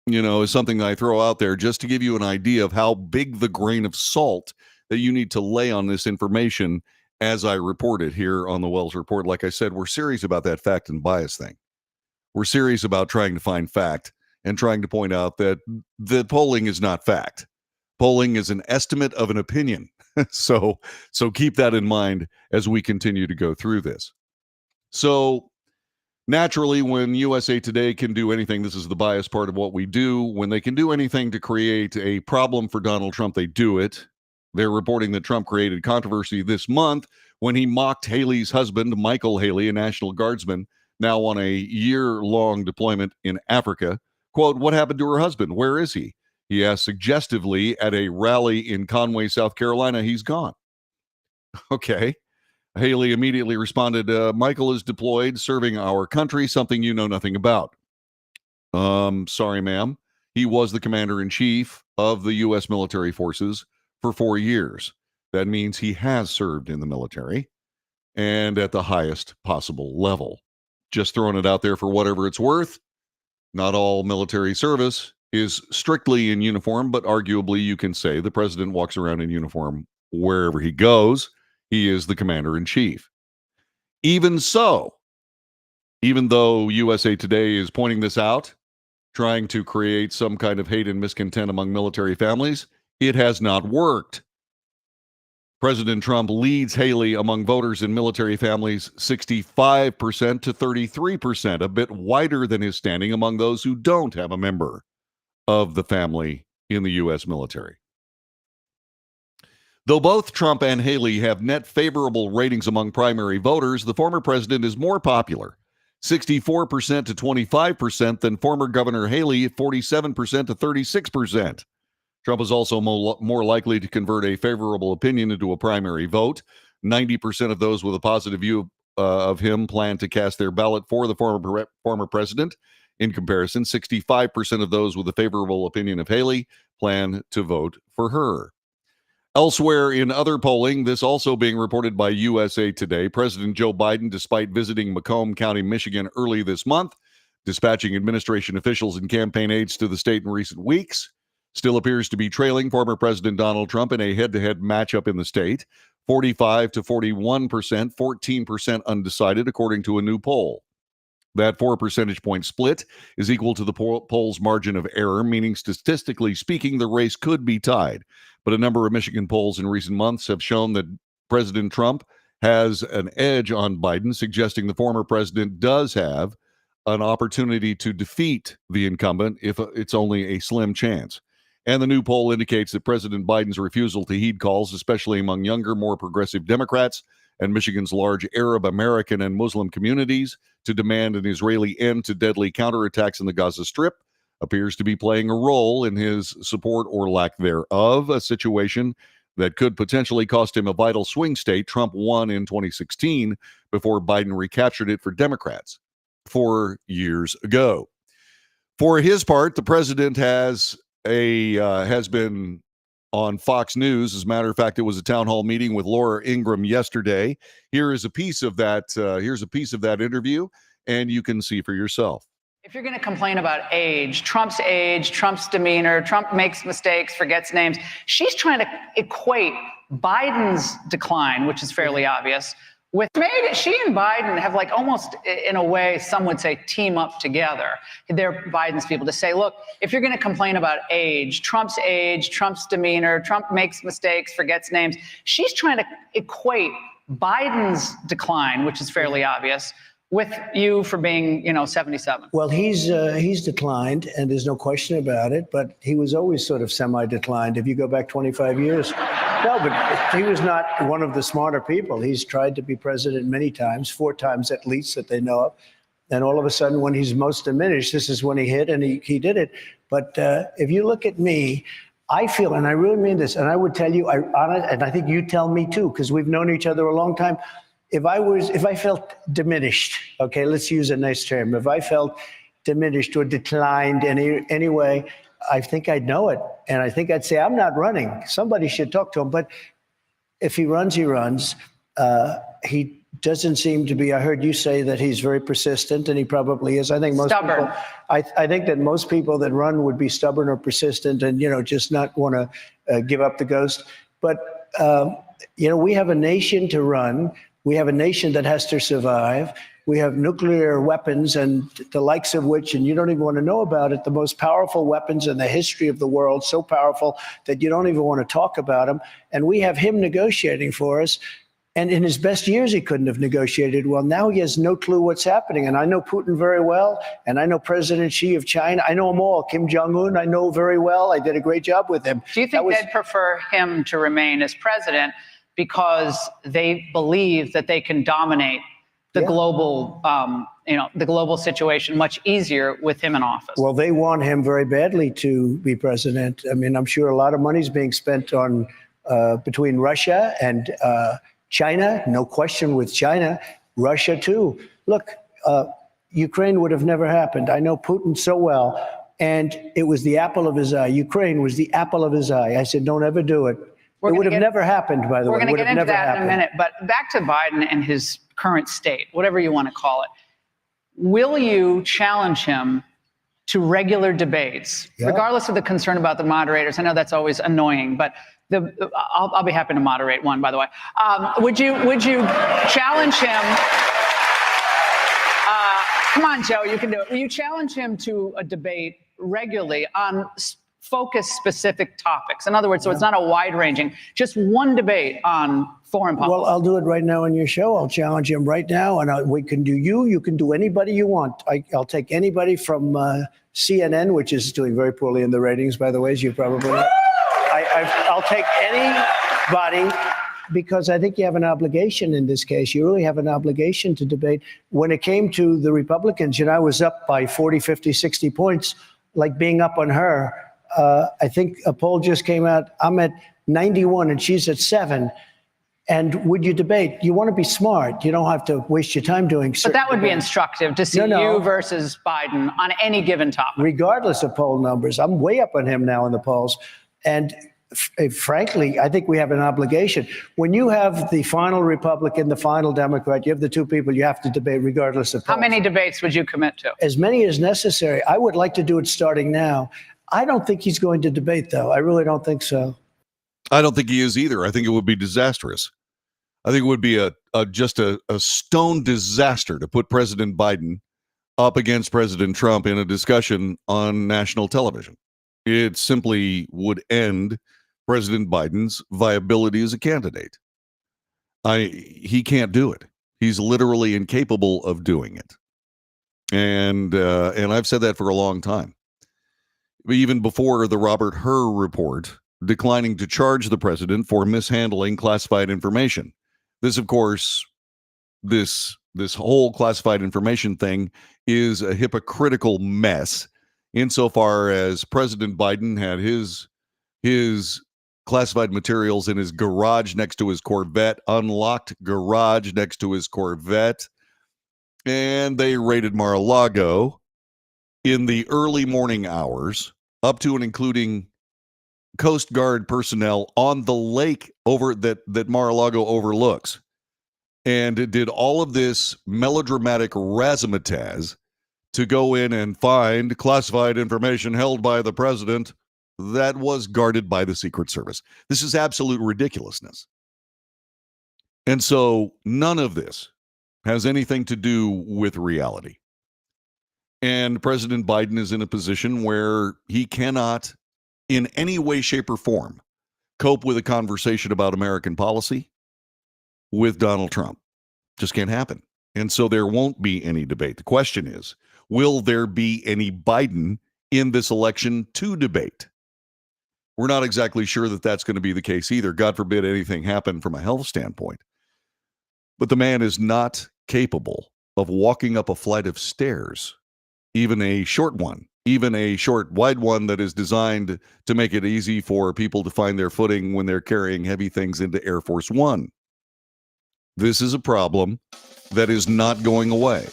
is something that I throw out there just to give you an idea of how big the grain of salt that you need to lay on this information as I report it here on the Wells Report. Like I said, we're serious about that fact and bias thing. We're serious about trying to find fact and trying to point out that the polling is not fact. Polling is an estimate of an opinion. So keep that in mind as we continue to go through this. So Naturally, when USA Today can do anything, this is the biased part of what we do, when they can do anything to create a problem for Donald Trump, they do it. They're reporting that Trump created controversy this month when he mocked Haley's husband, Michael Haley, a National Guardsman, now on a year-long deployment in Africa. Quote, "What happened to her husband? Where is he?" He asked suggestively at a rally in Conway, South Carolina. "He's gone." Okay. Haley immediately responded, "Michael is deployed, serving our country, something you know nothing about." Sorry, ma'am. He was the commander-in-chief of the U.S. military forces for 4 years. That means he has served in the military and at the highest possible level. Just throwing it out there for whatever it's worth. Not all military service is strictly in uniform, but arguably you can say the president walks around in uniform wherever he goes. He is the commander-in-chief. Even so, even though USA Today is pointing this out, trying to create some kind of hate and miscontent among military families, it has not worked. President Trump leads Haley among voters in military families 65% to 33%, a bit wider than his standing among those who don't have a member of the family in the U.S. military. Though both Trump and Haley have net favorable ratings among primary voters, the former president is more popular, 64% to 25%, than former Governor Haley, 47% to 36%. Trump is also more likely to convert a favorable opinion into a primary vote. 90% of those with a positive view of him plan to cast their ballot for the former president. In comparison, 65% of those with a favorable opinion of Haley plan to vote for her. Elsewhere in other polling, this also being reported by USA Today, President Joe Biden, despite visiting Macomb County, Michigan early this month, dispatching administration officials and campaign aides to the state in recent weeks, still appears to be trailing former President Donald Trump in a head-to-head matchup in the state, 45 to 41%, 14% undecided, according to a new poll. That 4 percentage point split is equal to the poll's margin of error, meaning statistically speaking, the race could be tied. But a number of Michigan polls in recent months have shown that President Trump has an edge on Biden, suggesting the former president does have an opportunity to defeat the incumbent if it's only a slim chance. And the new poll indicates that President Biden's refusal to heed calls, especially among younger, more progressive Democrats and Michigan's large Arab American and Muslim communities, to demand an Israeli end to deadly counterattacks in the Gaza Strip, appears to be playing a role in his support or lack thereof, a situation that could potentially cost him a vital swing state. Trump won in 2016 before Biden recaptured it for Democrats 4 years ago. For his part, the president has been on Fox News. As a matter of fact, it was a town hall meeting with Laura Ingraham yesterday. Here is a piece of that. Here's a piece of that interview, and you can see for yourself. If you're going to complain about age, Trump's demeanor, Trump makes mistakes, forgets names. She's trying to equate Biden's decline, which is fairly obvious, with she and Biden have like almost in a way, some would say team up together. They're Biden's people to say, look, if you're going to complain about age, Trump's demeanor, Trump makes mistakes, forgets names. She's trying to equate Biden's decline, which is fairly obvious, with you for being, 77. Well, he's declined, and there's no question about it, but he was always sort of semi-declined if you go back 25 years. No, but he was not one of the smarter people. He's tried to be president many times, 4 times at least that they know of. And all of a sudden, when he's most diminished, this is when he hit, and he did it. But if you look at me, I feel, and I really mean this, and I would tell you, and I think you tell me too, because we've known each other a long time. If I felt diminished, okay, let's use a nice term. If I felt diminished or declined any way, I think I'd know it. And I think I'd say, I'm not running. Somebody should talk to him. But if he runs, he runs. He doesn't seem to be, I heard you say that he's very persistent, and he probably is. I think most stubborn. people, I think that most people that run would be stubborn or persistent and, just not want to give up the ghost. But, we have a nation to run. We have a nation that has to survive. We have nuclear weapons, and the likes of which, and you don't even want to know about it, the most powerful weapons in the history of the world, so powerful that you don't even want to talk about them. And we have him negotiating for us. And in his best years, he couldn't have negotiated well. Now he has no clue what's happening. And I know Putin very well, and I know President Xi of China. I know them all. Kim Jong-un, I know very well. I did a great job with him. Do you think they'd prefer him to remain as president because they believe that they can dominate the global, the global situation much easier with him in office? Well, they want him very badly to be president. I mean, I'm sure a lot of money is being spent on between Russia and China, no question with China, Russia too. Look, Ukraine would have never happened. I know Putin so well, and it was the apple of his eye. Ukraine was the apple of his eye. I said, don't ever do it. It would have never happened, by the way. We're going to get into that in a minute, but back to Biden and his current state, whatever you want to call it. Will you challenge him to regular debates, regardless of the concern about the moderators? I know that's always annoying, but I'll be happy to moderate one, by the way. Would you challenge him? Come on, Joe, you can do it. Will you challenge him to a debate regularly on focused specific topics? In other words, so it's not a wide-ranging, just one debate on foreign policy. Well, I'll do it right now on your show. I'll challenge him right now, and we can do you can do anybody you want. I'll take anybody from CNN, which is doing very poorly in the ratings, by the way, as you probably know. I'll take anybody because I think you have an obligation in this case. You really have an obligation to debate. When it came to the Republicans, I was up by 40, 50, 60 points, like being up on her. I think a poll just came out. I'm at 91 and she's at 7. And would you debate? You want to be smart. You don't have to waste your time doing But that would be instructive to see you versus Biden on any given topic. Regardless of poll numbers. I'm way up on him now in the polls. And frankly, I think we have an obligation. When you have the final Republican, the final Democrat, you have the two people you have to debate regardless of polls. How many debates would you commit to? As many as necessary. I would like to do it starting now. I don't think he's going to debate, though. I really don't think so. I don't think he is either. I think it would be disastrous. I think it would be just a stone disaster to put President Biden up against President Trump in a discussion on national television. It simply would end President Biden's viability as a candidate. He can't do it. He's literally incapable of doing it. And I've said that for a long time. Even before the Robert Hur report declining to charge the president for mishandling classified information. This, of course, this whole classified information thing is a hypocritical mess insofar as President Biden had his classified materials in his garage next to his Corvette, unlocked garage next to his Corvette, and they raided Mar-a-Lago in the early morning hours, up to and including Coast Guard personnel on the lake over that Mar-a-Lago overlooks. And it did all of this melodramatic razzmatazz to go in and find classified information held by the president that was guarded by the Secret Service. This is absolute ridiculousness. And so none of this has anything to do with reality. And President Biden is in a position where he cannot, in any way, shape, or form, cope with a conversation about American policy with Donald Trump. Just can't happen. And so there won't be any debate. The question is, will there be any Biden in this election to debate? We're not exactly sure that that's going to be the case either. God forbid anything happen from a health standpoint. But the man is not capable of walking up a flight of stairs, even a short one, even a short, wide one that is designed to make it easy for people to find their footing when they're carrying heavy things into Air Force One. This is a problem that is not going away.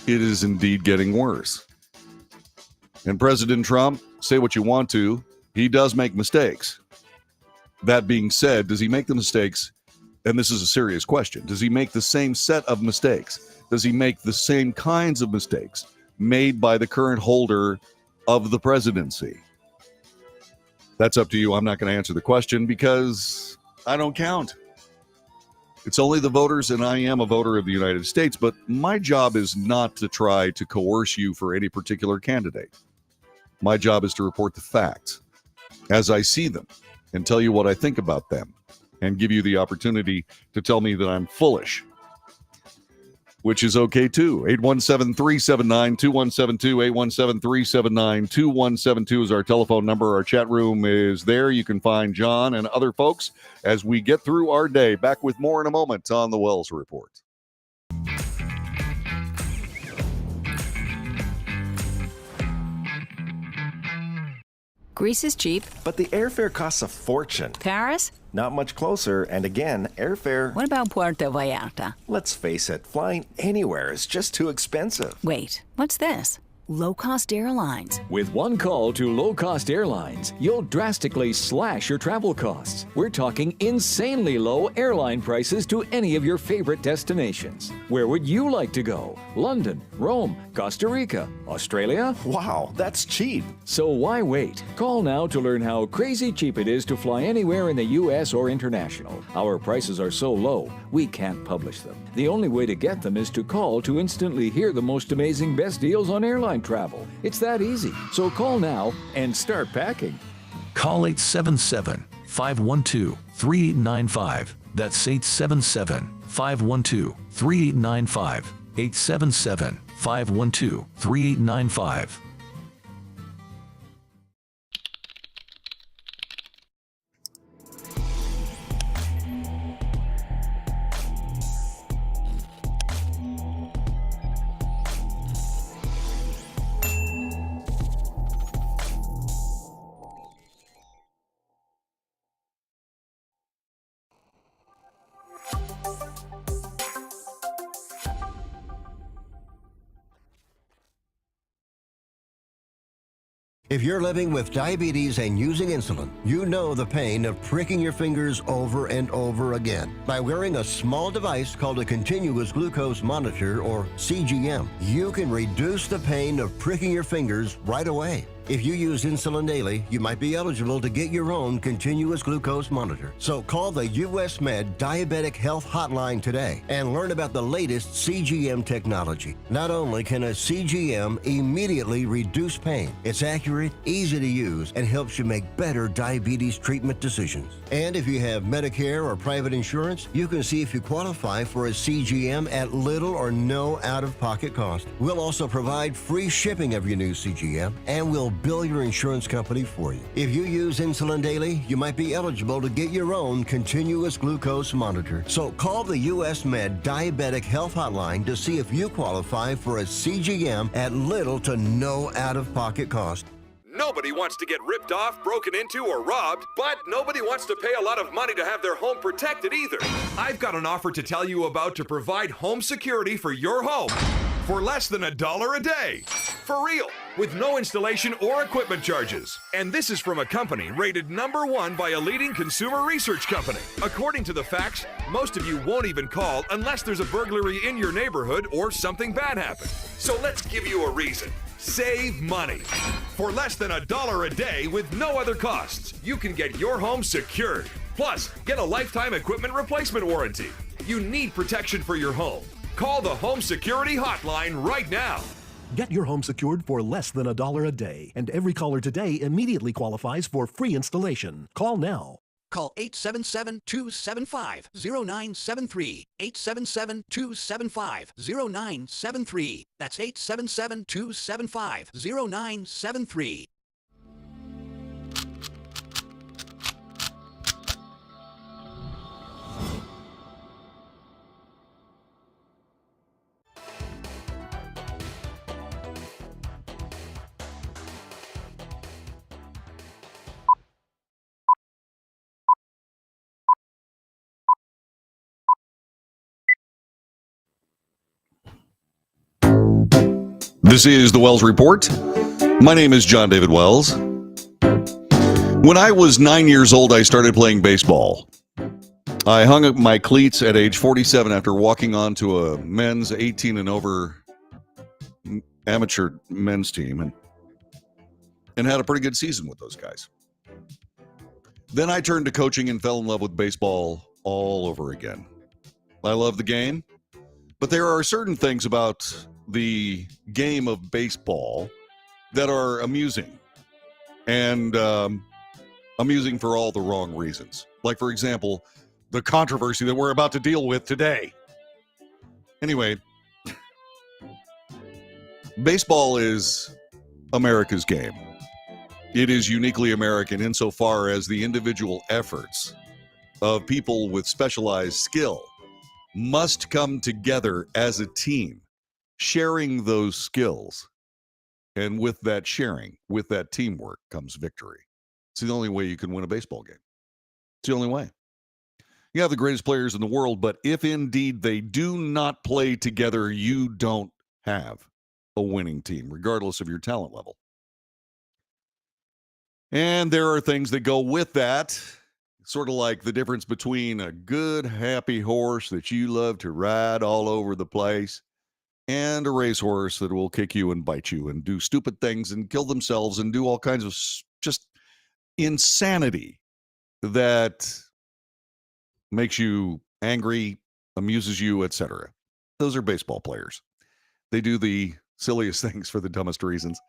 It is indeed getting worse. And President Trump, say what you want to, he does make mistakes. That being said, does he make the mistakes? And this is a serious question. Does he make the same set of mistakes? Does he make the same kinds of mistakes made by the current holder of the presidency? That's up to you. I'm not going to answer the question because I don't count. It's only the voters, and I am a voter of the United States, but my job is not to try to coerce you for any particular candidate. My job is to report the facts as I see them and tell you what I think about them and give you the opportunity to tell me that I'm foolish, which is okay too. 817-379-2172, 817-379-2172 is our telephone number. Our chat room is there. You can find John and other folks as we get through our day. Back with more in a moment on the Wells Report. Greece is cheap. But the airfare costs a fortune. Paris? Not much closer, and again, airfare... What about Puerto Vallarta? Let's face it, flying anywhere is just too expensive. Wait, what's this? Low-cost airlines. With one call to low-cost airlines, you'll drastically slash your travel costs. We're talking insanely low airline prices to any of your favorite destinations. Where would you like to go? London, Rome, Costa Rica, Australia? Wow, that's cheap. So why wait? Call now to learn how crazy cheap it is to fly anywhere in the U.S. or international. Our prices are so low, we can't publish them. The only way to get them is to call to instantly hear the most amazing best deals on airline travel. It's that easy. So call now and start packing. Call 877-512-3895. That's 877-512-3895. 877-512-3895. If you're living with diabetes and using insulin, you know the pain of pricking your fingers over and over again. By wearing a small device called a continuous glucose monitor, or CGM, you can reduce the pain of pricking your fingers right away. If you use insulin daily, you might be eligible to get your own continuous glucose monitor. So call the US Med Diabetic Health Hotline today and learn about the latest CGM technology. Not only can a CGM immediately reduce pain, it's accurate, easy to use, and helps you make better diabetes treatment decisions. And if you have Medicare or private insurance, you can see if you qualify for a CGM at little or no out-of-pocket cost. We'll also provide free shipping of your new CGM, and we'll bill your insurance company for you. If you use insulin daily, you might be eligible to get your own continuous glucose monitor. So call the US Med Diabetic Health Hotline to see if you qualify for a CGM at little to no out-of-pocket cost. Nobody wants to get ripped off, broken into, or robbed, but nobody wants to pay a lot of money to have their home protected either. I've got an offer to tell you about to provide home security for your home for less than $1 a day. For real, with no installation or equipment charges. And this is from a company rated #1 by a leading consumer research company. According to the facts, most of you won't even call unless there's a burglary in your neighborhood or something bad happened. So let's give you a reason. Save money. For less than $1 a day with no other costs, you can get your home secured. Plus, get a lifetime equipment replacement warranty. You need protection for your home. Call the Home Security Hotline right now. Get your home secured for less than $1 a day, and every caller today immediately qualifies for free installation. Call now. Call 877-275-0973. 877-275-0973. That's 877-275-0973. This is the Wells Report. My name is John David Wells. When I was 9 years old, I started playing baseball. I hung up my cleats at age 47 after walking onto a men's 18 and over amateur men's team and had a pretty good season with those guys. Then I turned to coaching and fell in love with baseball all over again. I love the game, but there are certain things about the game of baseball that are amusing, and amusing for all the wrong reasons. Like, for example, the controversy that we're about to deal with today. Anyway, baseball is America's game. It is uniquely American insofar as the individual efforts of people with specialized skill must come together as a team, sharing those skills. And with that sharing, with that teamwork comes victory. It's the only way you can win a baseball game. It's the only way. You have the greatest players in the world, but if indeed they do not play together, you don't have a winning team, regardless of your talent level. And there are things that go with that, sort of like the difference between a good, happy horse that you love to ride all over the place and a racehorse that will kick you and bite you and do stupid things and kill themselves and do all kinds of just insanity that makes you angry, amuses you, etc. Those are baseball players. They do the silliest things for the dumbest reasons.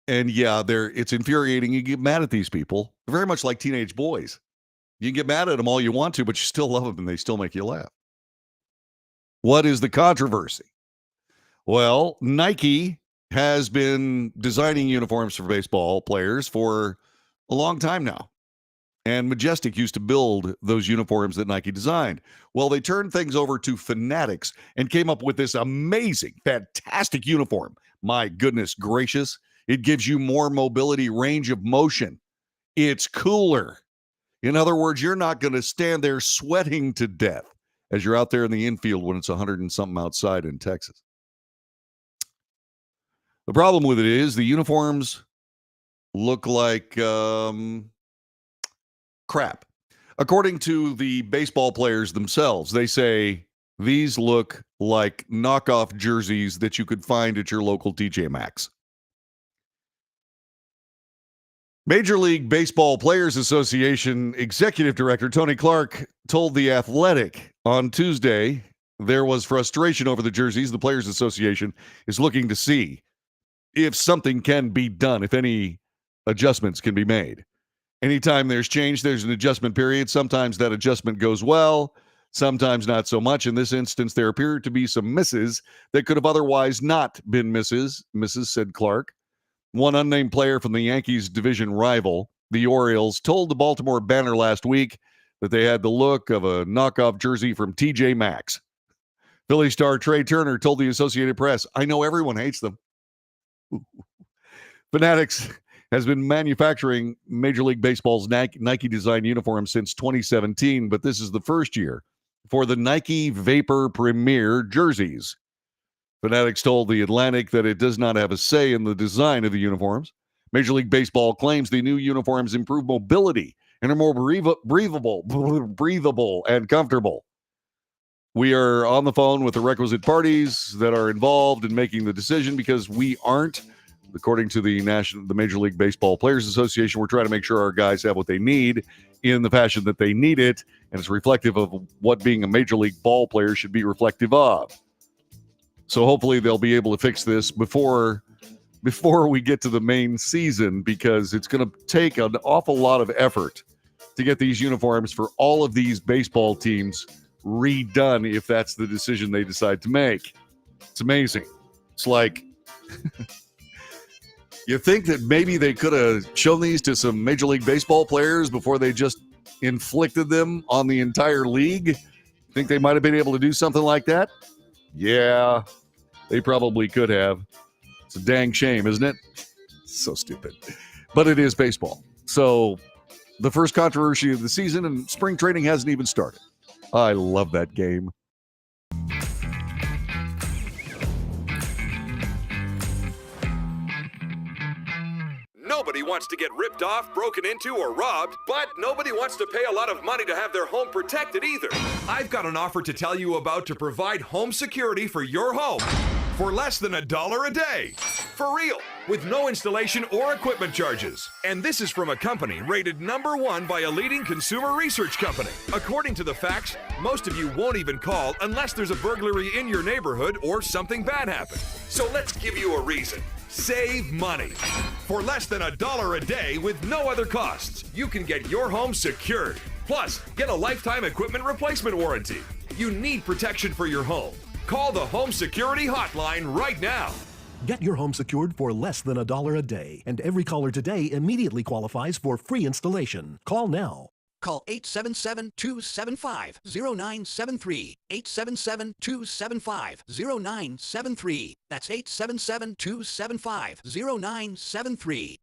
And yeah, it's infuriating. You get mad at these people, very much like teenage boys. You can get mad at them all you want to, but you still love them and they still make you laugh. What is the controversy? Well, Nike has been designing uniforms for baseball players for a long time now. And Majestic used to build those uniforms that Nike designed. Well, they turned things over to Fanatics and came up with this amazing, fantastic uniform. My goodness gracious. It gives you more mobility, range of motion. It's cooler. In other words, you're not going to stand there sweating to death as you're out there in the infield when it's 100 and something outside in Texas. The problem with it is the uniforms look like crap. According to the baseball players themselves, they say these look like knockoff jerseys that you could find at your local TJ Maxx. Major League Baseball Players Association Executive Director Tony Clark told The Athletic on Tuesday there was frustration over the jerseys. The Players Association is looking to see if something can be done, if any adjustments can be made. Anytime there's change, there's an adjustment period. Sometimes that adjustment goes well, sometimes not so much. In this instance, there appear to be some misses that could have otherwise not been misses, said Clark. One unnamed player from the Yankees' division rival, the Orioles, told the Baltimore Banner last week that they had the look of a knockoff jersey from TJ Maxx. Philly star Trey Turner told the Associated Press, "I know everyone hates them." Fanatics has been manufacturing Major League Baseball's Nike design uniforms since 2017, but this is the first year for the Nike Vapor Premier jerseys. Fanatics told The Atlantic that it does not have a say in the design of the uniforms. Major League Baseball claims the new uniforms improve mobility and are more breathable and comfortable. We are on the phone with the requisite parties that are involved in making the decision because we aren't. According to the Major League Baseball Players Association, we're trying to make sure our guys have what they need in the fashion that they need it, and it's reflective of what being a Major League ball player should be reflective of. So hopefully they'll be able to fix this before we get to the main season, because it's going to take an awful lot of effort to get these uniforms for all of these baseball teams redone if that's the decision they decide to make. It's amazing. It's like you think that maybe they could have shown these to some Major League Baseball players before they just inflicted them on the entire league? Think they might have been able to do something like that? Yeah, they probably could have. It's a dang shame, isn't it? So stupid. But it is baseball. So the first controversy of the season, and spring training hasn't even started. I love that game. Nobody wants to get ripped off, broken into, or robbed, but nobody wants to pay a lot of money to have their home protected either. I've got an offer to tell you about to provide home security for your home for less than $1 a day. For real, with no installation or equipment charges. And this is from a company rated #1 by a leading consumer research company. According to the facts, most of you won't even call unless there's a burglary in your neighborhood or something bad happened. So let's give you a reason. Save money. For less than $1 a day with no other costs, you can get your home secured. Plus, get a lifetime equipment replacement warranty. You need protection for your home. Call the Home Security Hotline right now. Get your home secured for less than $1 a day, and every caller today immediately qualifies for free installation. Call now. Call 877-275-0973. 877-275-0973. That's 877-275-0973.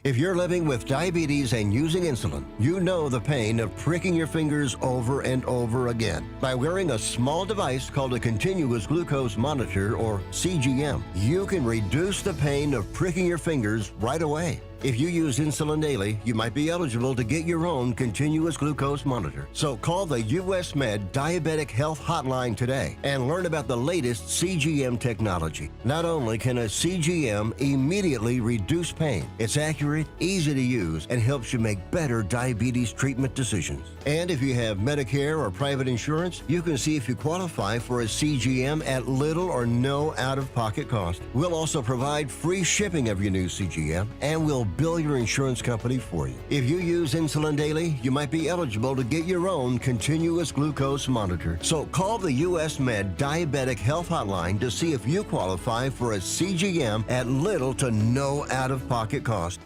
If you're living with diabetes and using insulin, you know the pain of pricking your fingers over and over again. By wearing a small device called a continuous glucose monitor, or CGM, you can reduce the pain of pricking your fingers right away. If you use insulin daily, you might be eligible to get your own continuous glucose monitor. So call the US Med Diabetic Health Hotline today and learn about the latest CGM technology. Not only can a CGM immediately reduce pain, it's accurate, easy to use, and helps you make better diabetes treatment decisions. And if you have Medicare or private insurance, you can see if you qualify for a CGM at little or no out-of-pocket cost. We'll also provide free shipping of your new CGM, and we'll bill your insurance company for you. If you use insulin daily, you might be eligible to get your own continuous glucose monitor. So call the US Med Diabetic Health Hotline to see if you qualify for a CGM at little to no out-of-pocket cost.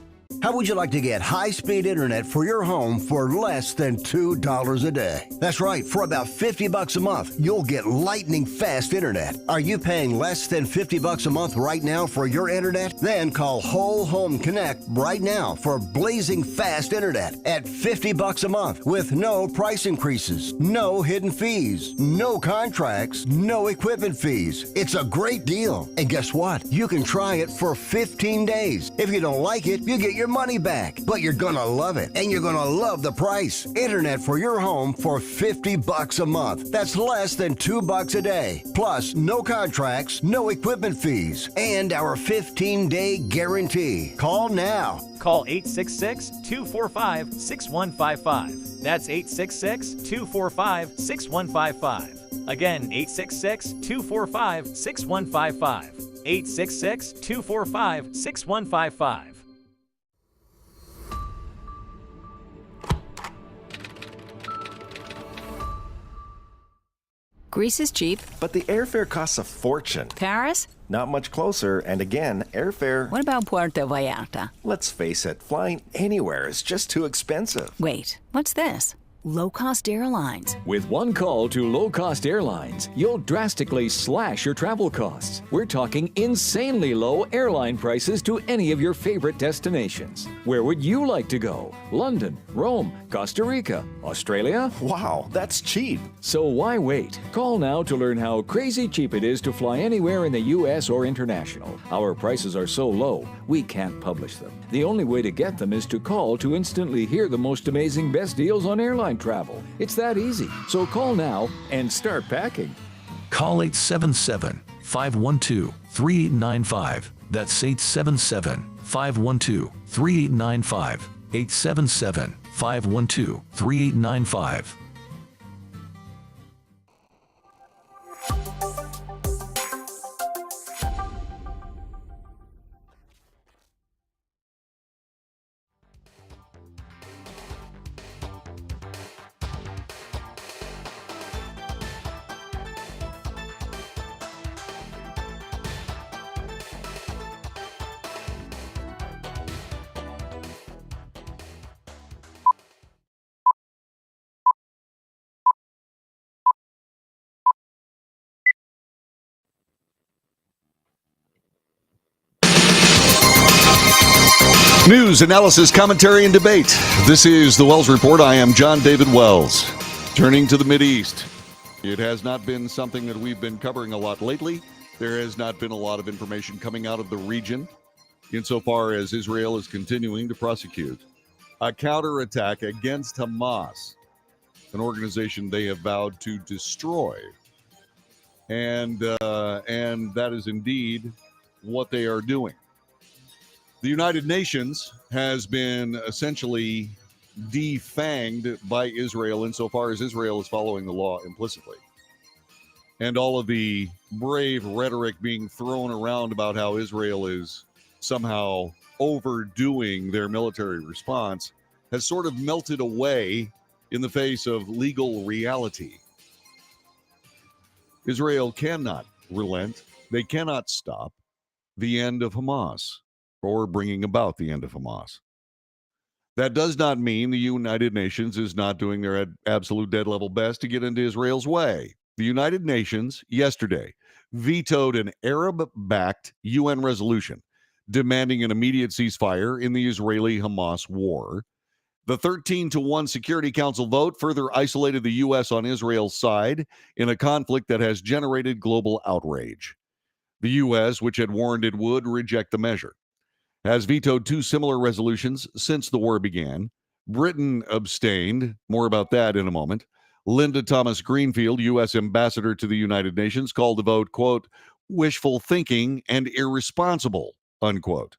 How would you like to get high-speed internet for your home for less than $2 a day? That's right, for about $50 a month, you'll get lightning fast internet. Are you paying less than $50 a month right now for your internet? Then call Whole Home Connect right now for blazing fast internet at $50 a month with no price increases, no hidden fees, no contracts, no equipment fees. It's a great deal. And guess what? You can try it for 15 days. If you don't like it, you get your money back, but you're gonna love it, and you're gonna love the price. Internet for your home for $50 a month. That's less than $2 a day. Plus, no contracts, no equipment fees, and our 15-day guarantee. Call now. Call 866-245-6155. That's 866-245-6155. Again, 866-245-6155. 866-245-6155. Greece is cheap. But the airfare costs a fortune. Paris? Not much closer, and again, airfare... What about Puerto Vallarta? Let's face it, flying anywhere is just too expensive. Wait, what's this? Low-cost airlines. With one call to low-cost airlines, you'll drastically slash your travel costs. We're talking insanely low airline prices to any of your favorite destinations. Where would you like to go? London, Rome, Costa Rica, Australia? Wow, that's cheap. So why wait? Call now to learn how crazy cheap it is to fly anywhere in the U.S. or international. Our prices are so low, we can't publish them. The only way to get them is to call to instantly hear the most amazing best deals on airline travel. It's that easy. So call now and start packing. Call 877-512-3895. That's 877-512-3895. 877-512-3895. News, analysis, commentary, and debate. This is the Wells Report. I am John David Wells. Turning to the Mideast. It has not been something that we've been covering a lot lately. There has not been a lot of information coming out of the region insofar as Israel is continuing to prosecute a counterattack against Hamas, an organization they have vowed to destroy. And that is indeed what they are doing. The United Nations has been essentially defanged by Israel insofar as Israel is following the law implicitly. And all of the brave rhetoric being thrown around about how Israel is somehow overdoing their military response has sort of melted away in the face of legal reality. Israel cannot relent. They cannot stop the end of Hamas or bringing about the end of Hamas. That does not mean the United Nations is not doing their absolute dead level best to get into Israel's way. The United Nations yesterday vetoed an Arab-backed UN resolution demanding an immediate ceasefire in the Israeli-Hamas war. The 13-1 Security Council vote further isolated the U.S. on Israel's side in a conflict that has generated global outrage. The U.S., which had warned it would reject the measure, has vetoed two similar resolutions since the war began. Britain abstained. More about that in a moment. Linda Thomas Greenfield, U.S. Ambassador to the United Nations, called the vote, quote, wishful thinking and irresponsible, unquote.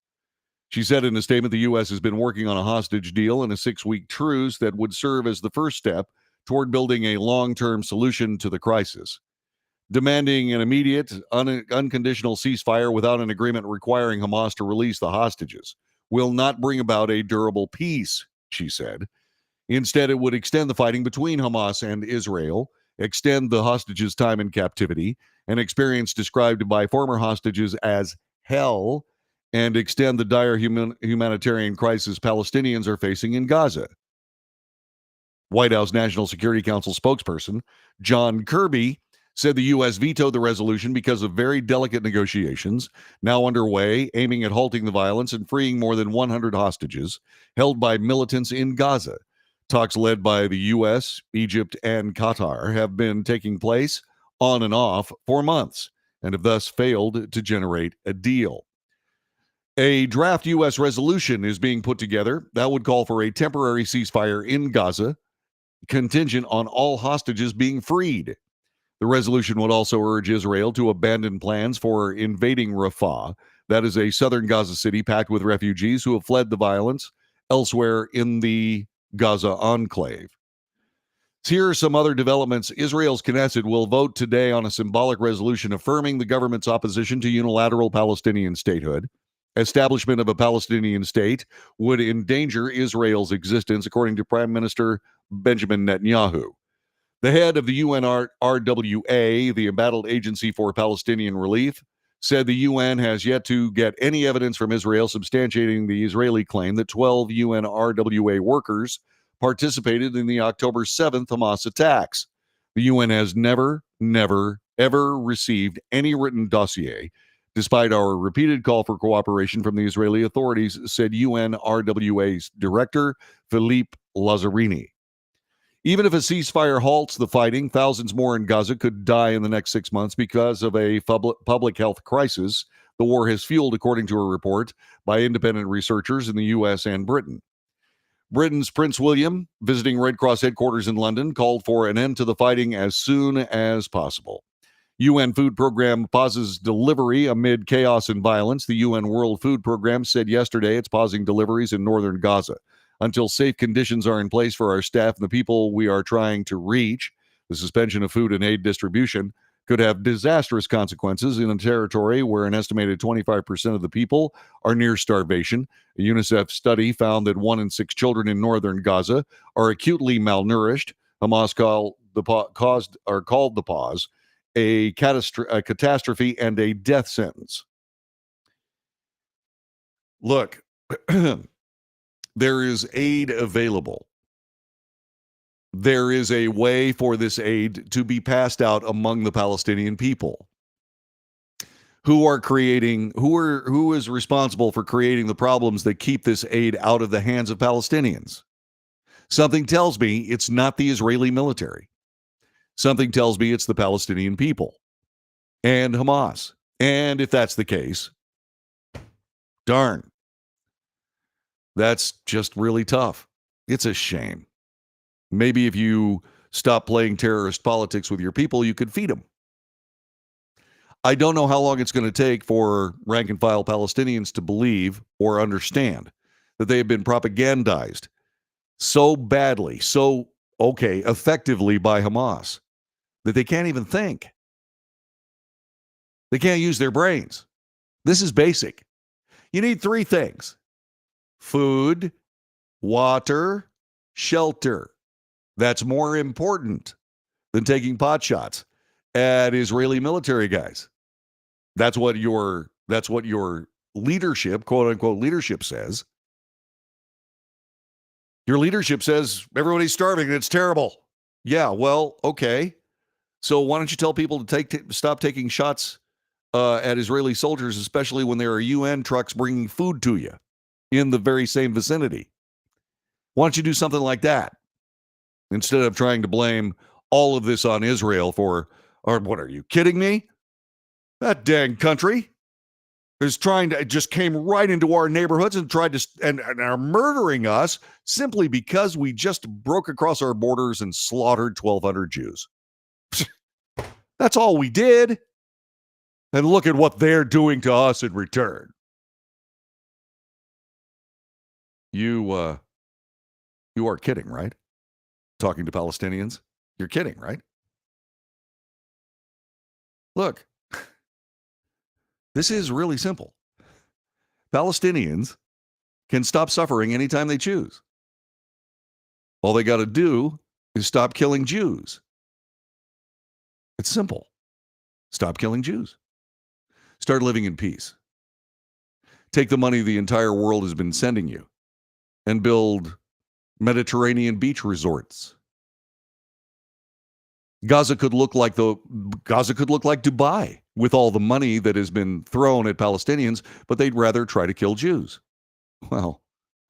She said in a statement the U.S. has been working on a hostage deal and a 6-week truce that would serve as the first step toward building a long-term solution to the crisis. Demanding an immediate, unconditional ceasefire without an agreement requiring Hamas to release the hostages will not bring about a durable peace, she said. Instead, it would extend the fighting between Hamas and Israel, extend the hostages' time in captivity, an experience described by former hostages as hell, and extend the dire humanitarian crisis Palestinians are facing in Gaza. White House National Security Council spokesperson John Kirby said the U.S. vetoed the resolution because of very delicate negotiations now underway aiming at halting the violence and freeing more than 100 hostages held by militants in Gaza. Talks led by the U.S., Egypt, and Qatar have been taking place on and off for months and have thus failed to generate a deal. A draft U.S. resolution is being put together that would call for a temporary ceasefire in Gaza, contingent on all hostages being freed. The resolution would also urge Israel to abandon plans for invading Rafah, that is a southern Gaza city packed with refugees who have fled the violence elsewhere in the Gaza enclave. Here are some other developments. Israel's Knesset will vote today on a symbolic resolution affirming the government's opposition to unilateral Palestinian statehood. Establishment of a Palestinian state would endanger Israel's existence, according to Prime Minister Benjamin Netanyahu. The head of the UNRWA, the embattled Agency for Palestinian Relief, said the UN has yet to get any evidence from Israel substantiating the Israeli claim that 12 UNRWA workers participated in the October 7th Hamas attacks. The UN has never, ever received any written dossier, despite our repeated call for cooperation from the Israeli authorities, said UNRWA's director, Philippe Lazzarini. Even if a ceasefire halts the fighting, thousands more in Gaza could die in the next 6 months because of a public health crisis the war has fueled, according to a report by independent researchers in the U.S. and Britain. Britain's Prince William, visiting Red Cross headquarters in London, called for an end to the fighting as soon as possible. UN Food Program pauses delivery amid chaos and violence. The UN World Food Program said yesterday it's pausing deliveries in northern Gaza until safe conditions are in place for our staff and the people we are trying to reach. The suspension of food and aid distribution could have disastrous consequences in a territory where an estimated 25% of the people are near starvation. A UNICEF study found that 1 in 6 children in northern Gaza are acutely malnourished. Hamas called the pause a catastrophe and a death sentence. Look, there is aid available. There is a way for this aid to be passed out among the Palestinian people. Who is responsible for creating the problems that keep this aid out of the hands of Palestinians? Something tells me it's not the Israeli military. Something tells me it's the Palestinian people and Hamas. And if that's the case, darn, that's just really tough. It's a shame. Maybe if you stop playing terrorist politics with your people, you could feed them. I don't know how long it's going to take for rank and file Palestinians to believe or understand that they have been propagandized so badly, effectively by Hamas that they can't even think. They can't use their brains. This is basic. You need three things: food, water, shelter. That's more important than taking pot shots at Israeli military guys. That's what your leadership, quote unquote leadership, says. Your leadership says everybody's starving and it's terrible. Yeah, well, okay. So why don't you tell people to stop taking shots at Israeli soldiers, especially when there are UN trucks bringing food to you in the very same vicinity? Why don't you do something like that instead of trying to blame all of this on Israel for, or what, are you kidding me? That dang country just came right into our neighborhoods and tried to, and are murdering us simply because we just broke across our borders and slaughtered 1,200 Jews. That's all we did. And look at what they're doing to us in return. You are kidding, right? Talking to Palestinians? You're kidding, right? Look, this is really simple. Palestinians can stop suffering anytime they choose. All they got to do is stop killing Jews. It's simple. Stop killing Jews. Start living in peace. Take the money the entire world has been sending you and build Mediterranean beach resorts. Gaza could look like Dubai with all the money that has been thrown at Palestinians, but they'd rather try to kill Jews. Well,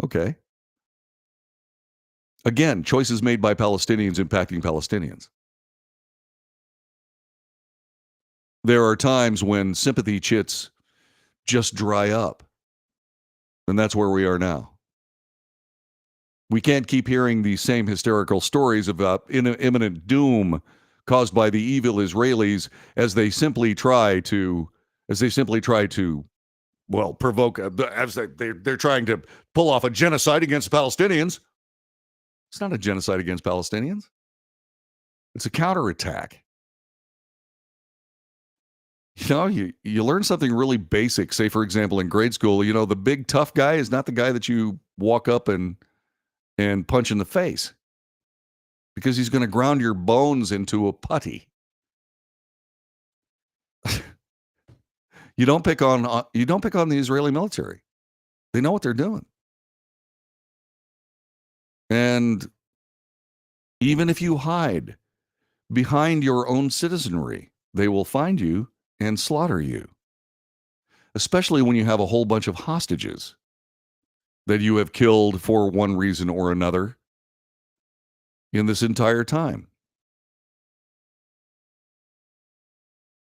okay. Again, choices made by Palestinians impacting Palestinians. There are times when sympathy chits just dry up. And that's where we are now. We can't keep hearing these same hysterical stories about imminent doom caused by the evil Israelis as they simply try to provoke, they're trying to pull off a genocide against Palestinians. It's not a genocide against Palestinians. It's a counterattack. You know, you learn something really basic. Say, for example, in grade school, you know, the big tough guy is not the guy that you walk up and punch in the face, because he's going to ground your bones into a putty. You don't pick on the Israeli military. They know what they're doing. And even if you hide behind your own citizenry, they will find you and slaughter you, especially when you have a whole bunch of hostages that you have killed for one reason or another in this entire time.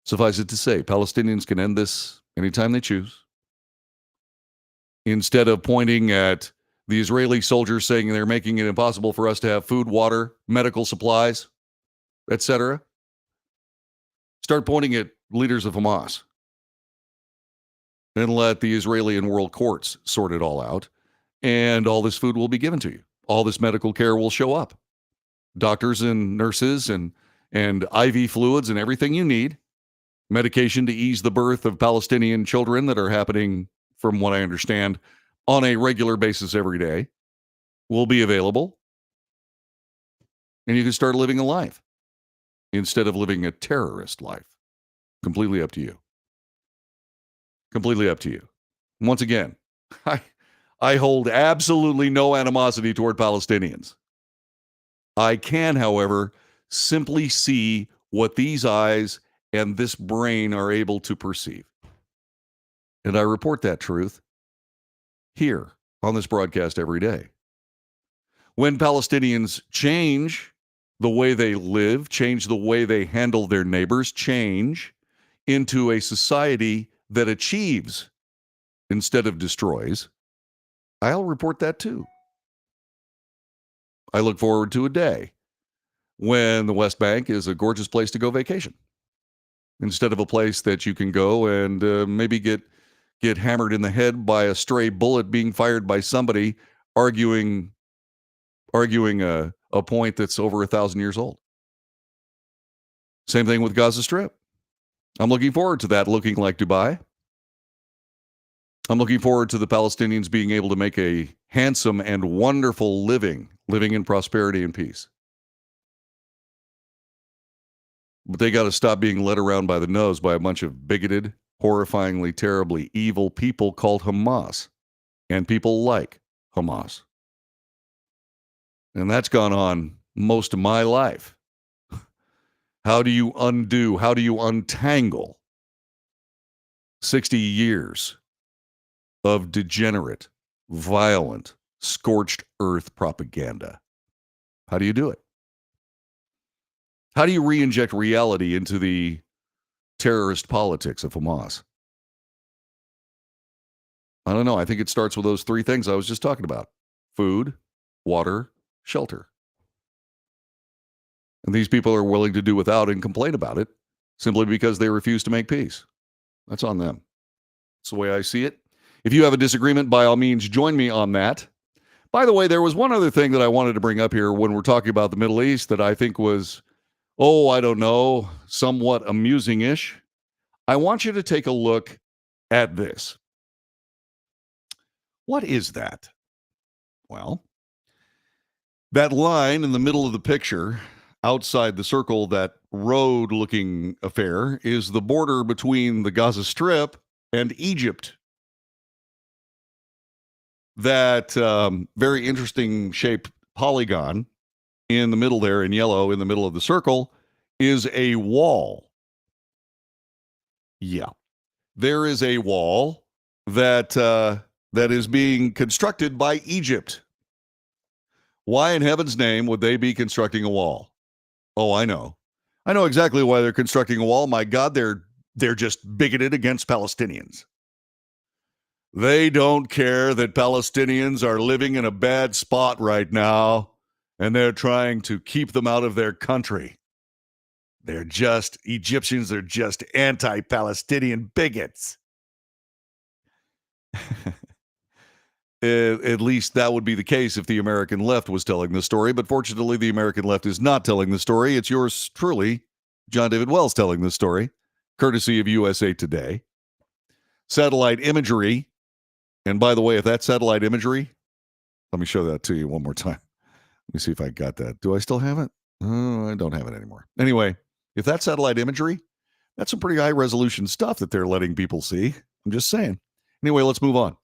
Suffice it to say, Palestinians can end this anytime they choose. Instead of pointing at the Israeli soldiers saying they're making it impossible for us to have food, water, medical supplies, etc., start pointing at leaders of Hamas and let the Israeli and world courts sort it all out, and all this food will be given to you. All this medical care will show up. Doctors and nurses and IV fluids and everything you need. Medication to ease the birth of Palestinian children that are happening, from what I understand, on a regular basis every day will be available. And you can start living a life instead of living a terrorist life. Completely up to you. Completely up to you. Once again, I hold absolutely no animosity toward Palestinians. I can, however, simply see what these eyes and this brain are able to perceive. And I report that truth here on this broadcast every day. When Palestinians change the way they live, change the way they handle their neighbors, change into a society that achieves instead of destroys, I'll report that too. I look forward to a day when the West Bank is a gorgeous place to go vacation, instead of a place that you can go and maybe get hammered in the head by a stray bullet being fired by somebody arguing arguing a point that's over 1,000 years old. Same thing with Gaza Strip. I'm looking forward to that looking like Dubai. I'm looking forward to the Palestinians being able to make a handsome and wonderful living in prosperity and peace. But they got to stop being led around by the nose by a bunch of bigoted, horrifyingly, terribly evil people called Hamas and people like Hamas. And that's gone on most of my life. How do you undo, how do you untangle 60 years of degenerate, violent, scorched earth propaganda? How do you do it? How do you re-inject reality into the terrorist politics of Hamas? I don't know. I think it starts with those three things I was just talking about. Food, water, shelter. And these people are willing to do without and complain about it simply because they refuse to make peace. That's on them. That's the way I see it. If you have a disagreement, by all means, join me on that. By the way, there was one other thing that I wanted to bring up here when we're talking about the Middle East that I think was, I don't know, somewhat amusing-ish. I want you to take a look at this. What is that? Well, that line in the middle of the picture, outside the circle, that road-looking affair, is the border between the Gaza Strip and Egypt. That very interesting shaped polygon in the middle there in yellow in the middle of the circle is a wall. Yeah. There is a wall that is being constructed by Egypt. Why in heaven's name would they be constructing a wall? Oh, I know. I know exactly why they're constructing a wall. My God, they're just bigoted against Palestinians. They don't care that Palestinians are living in a bad spot right now, and they're trying to keep them out of their country. Egyptians are just anti-Palestinian bigots. At least that would be the case if the American left was telling the story, but fortunately the American left is not telling the story. It's yours truly, John David Wells, telling the story, courtesy of USA Today. Satellite imagery. And by the way, if that's satellite imagery, let me show that to you one more time. Let me see if I got that. Do I still have it? Oh, I don't have it anymore. Anyway, if that's satellite imagery, that's some pretty high resolution stuff that they're letting people see. I'm just saying. Anyway, let's move on.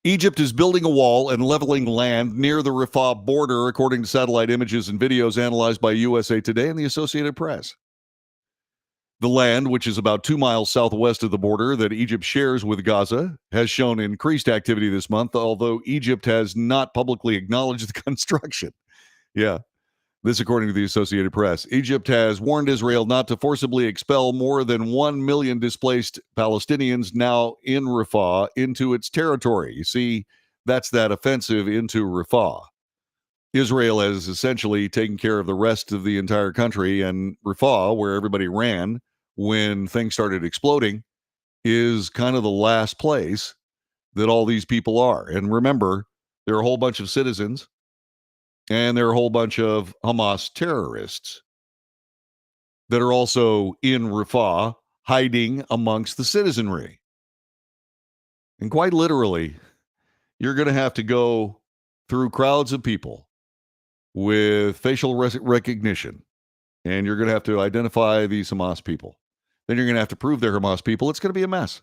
Egypt is building a wall and leveling land near the Rafah border, according to satellite images and videos analyzed by USA Today and the Associated Press. The land, which is about 2 miles southwest of the border that Egypt shares with Gaza, has shown increased activity this month, although Egypt has not publicly acknowledged the construction. Yeah, this according to the Associated Press. Egypt has warned Israel not to forcibly expel more than 1 million displaced Palestinians now in Rafah into its territory. You see, that's that offensive into Rafah. Israel has essentially taken care of the rest of the entire country, and Rafah, where everybody ran when things started exploding, is kind of the last place that all these people are. And remember, there are a whole bunch of citizens, and there are a whole bunch of Hamas terrorists that are also in Rafah, hiding amongst the citizenry. And quite literally, you're going to have to go through crowds of people with facial recognition, and you're going to have to identify these Hamas people. Then you're going to have to prove they're Hamas people. It's going to be a mess.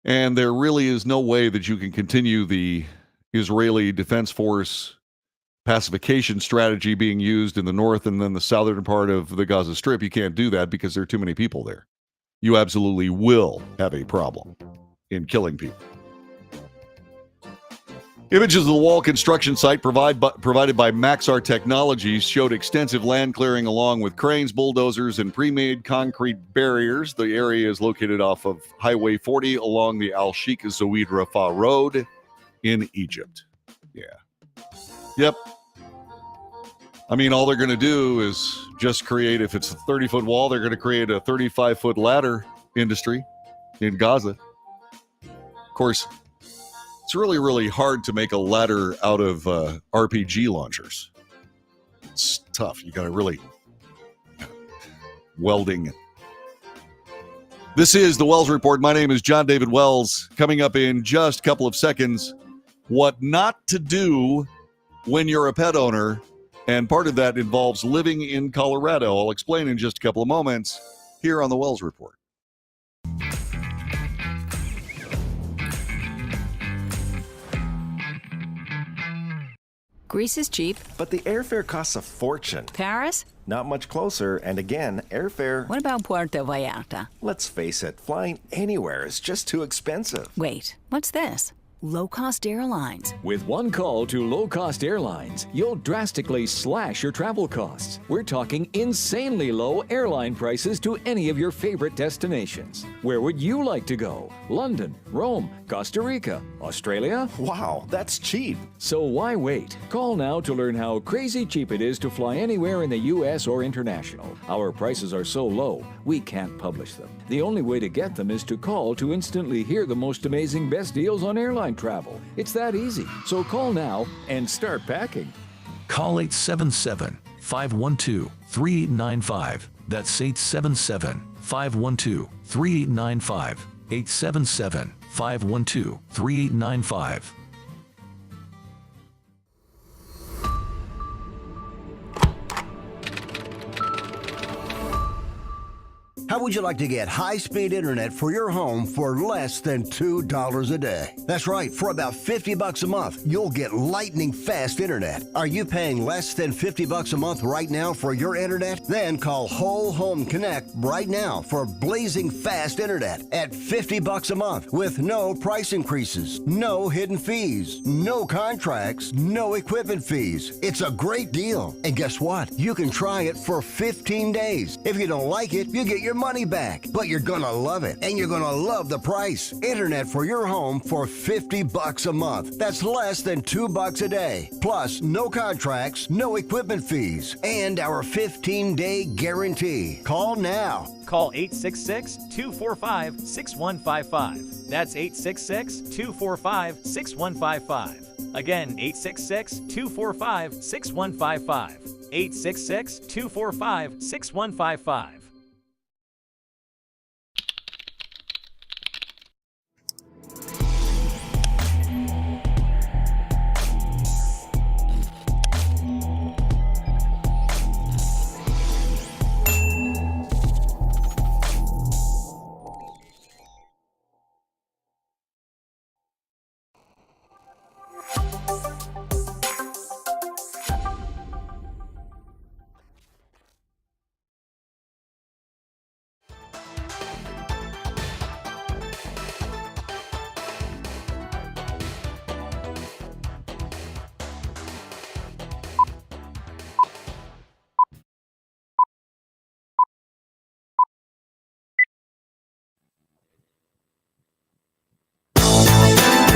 And there really is no way that you can continue the Israeli Defense Force pacification strategy being used in the north and then the southern part of the Gaza Strip. You can't do that because there are too many people there. You absolutely will have a problem in killing people. Images of the wall construction site provided by Maxar Technologies showed extensive land clearing along with cranes, bulldozers, and pre-made concrete barriers. The area is located off of Highway 40 along the Al-Sheikh Zayed Rafah Road in Egypt. Yeah. Yep. I mean, all they're going to do is just create, if it's a 30-foot wall, they're going to create a 35-foot ladder industry in Gaza. Of course, it's It's really, really hard to make a ladder out of RPG launchers. It's tough. You got to really welding. This is the Wells Report. My name is John David Wells. Coming up in just a couple of seconds, what not to do when you're a pet owner, and part of that involves living in Colorado. I'll explain in just a couple of moments here on the Wells Report. Greece is cheap. But the airfare costs a fortune. Paris? Not much closer, and again, airfare... What about Puerto Vallarta? Let's face it, flying anywhere is just too expensive. Wait, what's this? Low-cost airlines. With one call to low-cost airlines, you'll drastically slash your travel costs. We're talking insanely low airline prices to any of your favorite destinations. Where would you like to go? London, Rome, Costa Rica, Australia? Wow, that's cheap. So why wait? Call now to learn how crazy cheap it is to fly anywhere in the U.S. or international. Our prices are so low, we can't publish them. The only way to get them is to call to instantly hear the most amazing best deals on airline travel. It's that easy. So call now and start packing. Call 877-512-3895. That's 877-512-3895. 877-512-3895. How would you like to get high-speed internet for your home for less than $2 a day? That's right, for about $50 a month, you'll get lightning fast internet. Are you paying less than $50 a month right now for your internet? Then call Whole Home Connect right now for blazing fast internet at $50 a month with no price increases, no hidden fees, no contracts, no equipment fees. It's a great deal. And guess what? You can try it for 15 days. If you don't like it, you get your money back, but you're gonna love it, and you're gonna love the price. Internet for your home for $50 a month. That's less than $2 a day. Plus, no contracts, no equipment fees, and our 15-day guarantee. Call now. Call 866-245-6155. That's 866-245-6155. Again, 866-245-6155. 866-245-6155.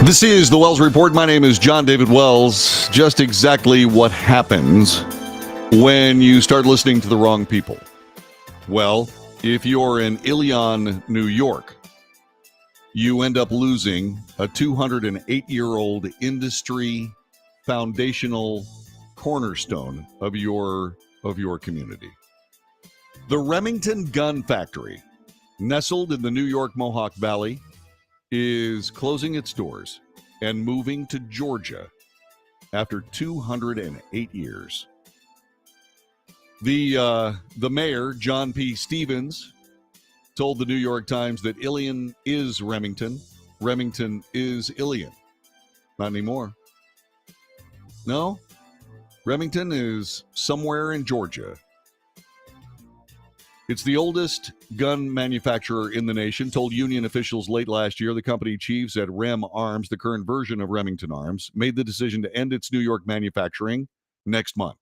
This is the Wells Report. My name is John David Wells. Just exactly what happens when you start listening to the wrong people. Well, if you're in Ilion, New York, you end up losing a 208-year-old industry foundational cornerstone of your community. The Remington Gun Factory, nestled in the New York Mohawk Valley, is closing its doors and moving to Georgia after 208 years. The mayor, John P. Stevens, told the New York Times that Ilion is Remington. Remington is Ilion. Not anymore. No, Remington is somewhere in Georgia. It's the oldest gun manufacturer in the nation, told union officials late last year. The company chiefs at Rem Arms, the current version of Remington Arms, made the decision to end its New York manufacturing next month.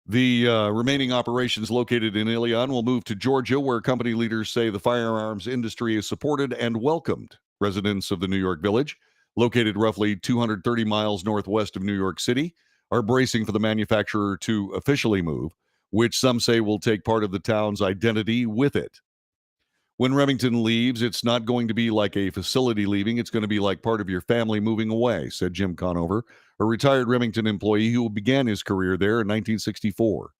The remaining operations located in Ilion will move to Georgia, where company leaders say the firearms industry is supported and welcomed. Residents of the New York Village, located roughly 230 miles northwest of New York City, are bracing for the manufacturer to officially move, which some say will take part of the town's identity with it. When Remington leaves, it's not going to be like a facility leaving. It's going to be like part of your family moving away, said Jim Conover, a retired Remington employee who began his career there in 1964.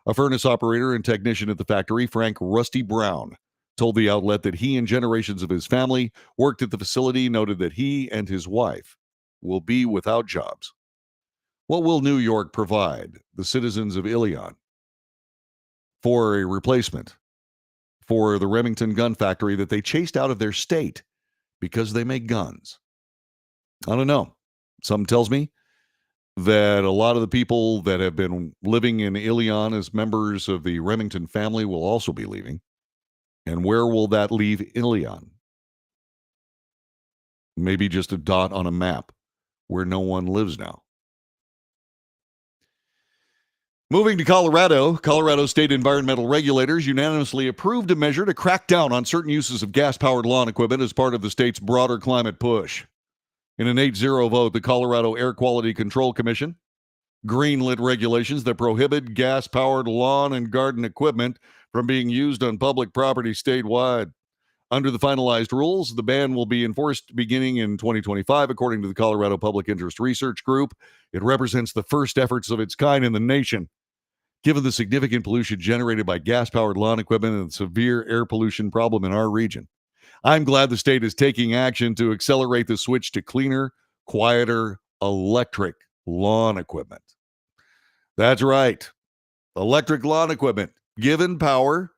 A furnace operator and technician at the factory, Frank Rusty Brown, told the outlet that he and generations of his family worked at the facility, noted that he and his wife will be without jobs. What will New York provide the citizens of Ilion for a replacement for the Remington gun factory that they chased out of their state because they make guns? I don't know. Something tells me that a lot of the people that have been living in Ilion as members of the Remington family will also be leaving. And where will that leave Ilion? Maybe just a dot on a map where no one lives now. Moving to Colorado, Colorado state environmental regulators unanimously approved a measure to crack down on certain uses of gas-powered lawn equipment as part of the state's broader climate push. In an 8-0 vote, the Colorado Air Quality Control Commission greenlit regulations that prohibit gas-powered lawn and garden equipment from being used on public property statewide. Under the finalized rules, the ban will be enforced beginning in 2025, according to the Colorado Public Interest Research Group. It represents the first efforts of its kind in the nation. Given the significant pollution generated by gas-powered lawn equipment and the severe air pollution problem in our region, I'm glad the state is taking action to accelerate the switch to cleaner, quieter, electric lawn equipment. That's right. Electric lawn equipment, given power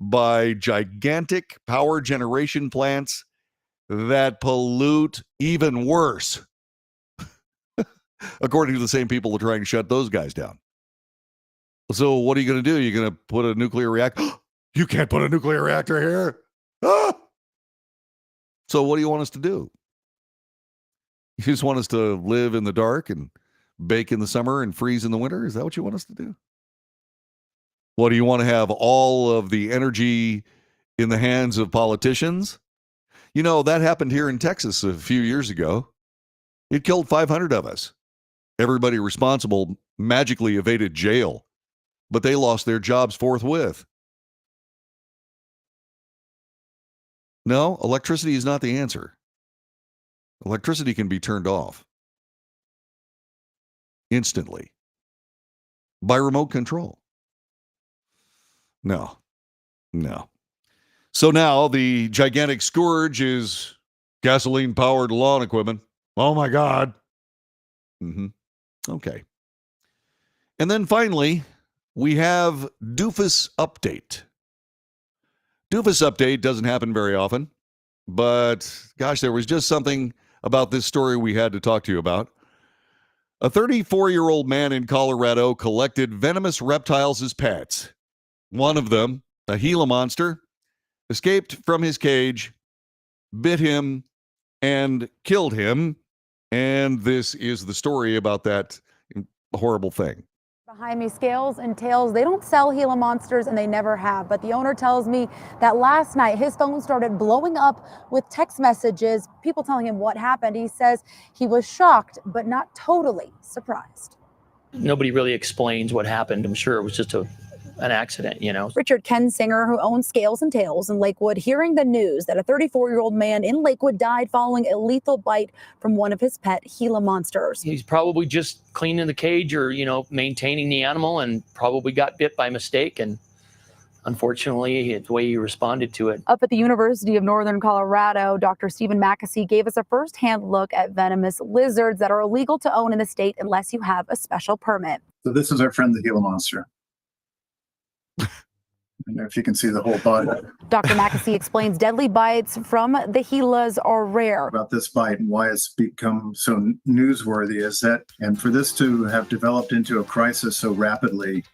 by gigantic power generation plants that pollute even worse, according to the same people who are trying to shut those guys down. So what are you going to do? You're going to put a nuclear reactor? You can't put a nuclear reactor here. Ah! So what do you want us to do? You just want us to live in the dark and bake in the summer and freeze in the winter? Is that what you want us to do? What, do you want to have all of the energy in the hands of politicians? You know, that happened here in Texas a few years ago. It killed 500 of us. Everybody responsible magically evaded jail, but they lost their jobs forthwith. No, electricity is not the answer. Electricity can be turned off instantly by remote control. No. So now the gigantic scourge is gasoline-powered lawn equipment. Oh, my God. Okay. And then finally, we have Doofus Update. Doofus Update doesn't happen very often, but gosh, there was just something about this story we had to talk to you about. A 34-year-old man in Colorado collected venomous reptiles as pets. One of them, a Gila monster, escaped from his cage, bit him, and killed him. And this is the story about that horrible thing. Behind me, Scales and Tails, they don't sell Gila monsters and they never have. But the owner tells me that last night his phone started blowing up with text messages, people telling him what happened. He says he was shocked, but not totally surprised. Nobody really explains what happened. I'm sure it was just an accident, you know. Richard Kensinger, who owns Scales and Tails in Lakewood, hearing the news that a 34-year-old man in Lakewood died following a lethal bite from one of his pet Gila monsters. He's probably just cleaning the cage or, maintaining the animal and probably got bit by mistake. And unfortunately, the way he responded to it. Up at the University of Northern Colorado, Dr. Stephen Mackesy gave us a firsthand look at venomous lizards that are illegal to own in the state unless you have a special permit. So this is our friend, the Gila monster. I don't know if you can see the whole body. Dr. Mackesy explains deadly bites from the Gilas are rare. About this bite and why it's become so newsworthy is that, and for this to have developed into a crisis so rapidly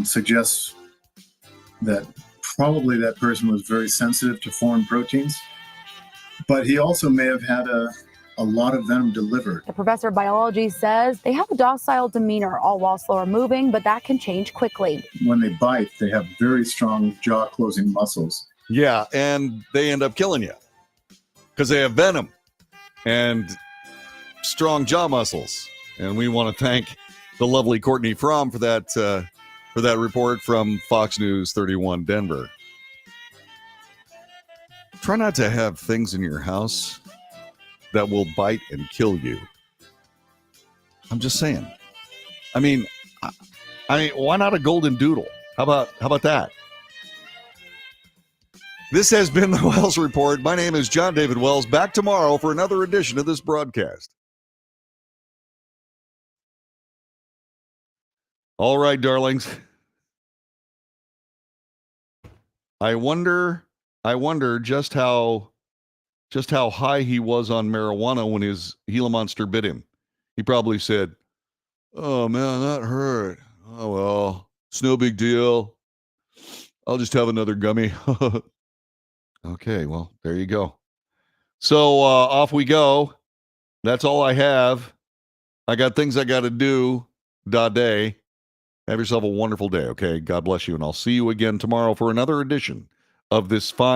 suggests that probably that person was very sensitive to foreign proteins, but he also may have had a lot of venom delivered. The professor of biology says they have a docile demeanor, all while slower moving, but that can change quickly. When they bite, they have very strong jaw closing muscles. Yeah, and they end up killing you because they have venom and strong jaw muscles. And we want to thank the lovely Courtney Fromm for that report from Fox News 31 Denver. try not to have things in your house that will bite and kill you. I'm just saying. I mean, why not a golden doodle? How about that? This has been the Wells Report. My name is John David Wells. Back tomorrow for another edition of this broadcast. All right, darlings. I wonder just how high he was on marijuana when his Gila Monster bit him. He probably said, "Oh man, that hurt. Oh well, it's no big deal. I'll just have another gummy." Okay, well, there you go. So off we go. That's all I have. I got things I got to do. Day. Have yourself a wonderful day, okay? God bless you, and I'll see you again tomorrow for another edition of this fine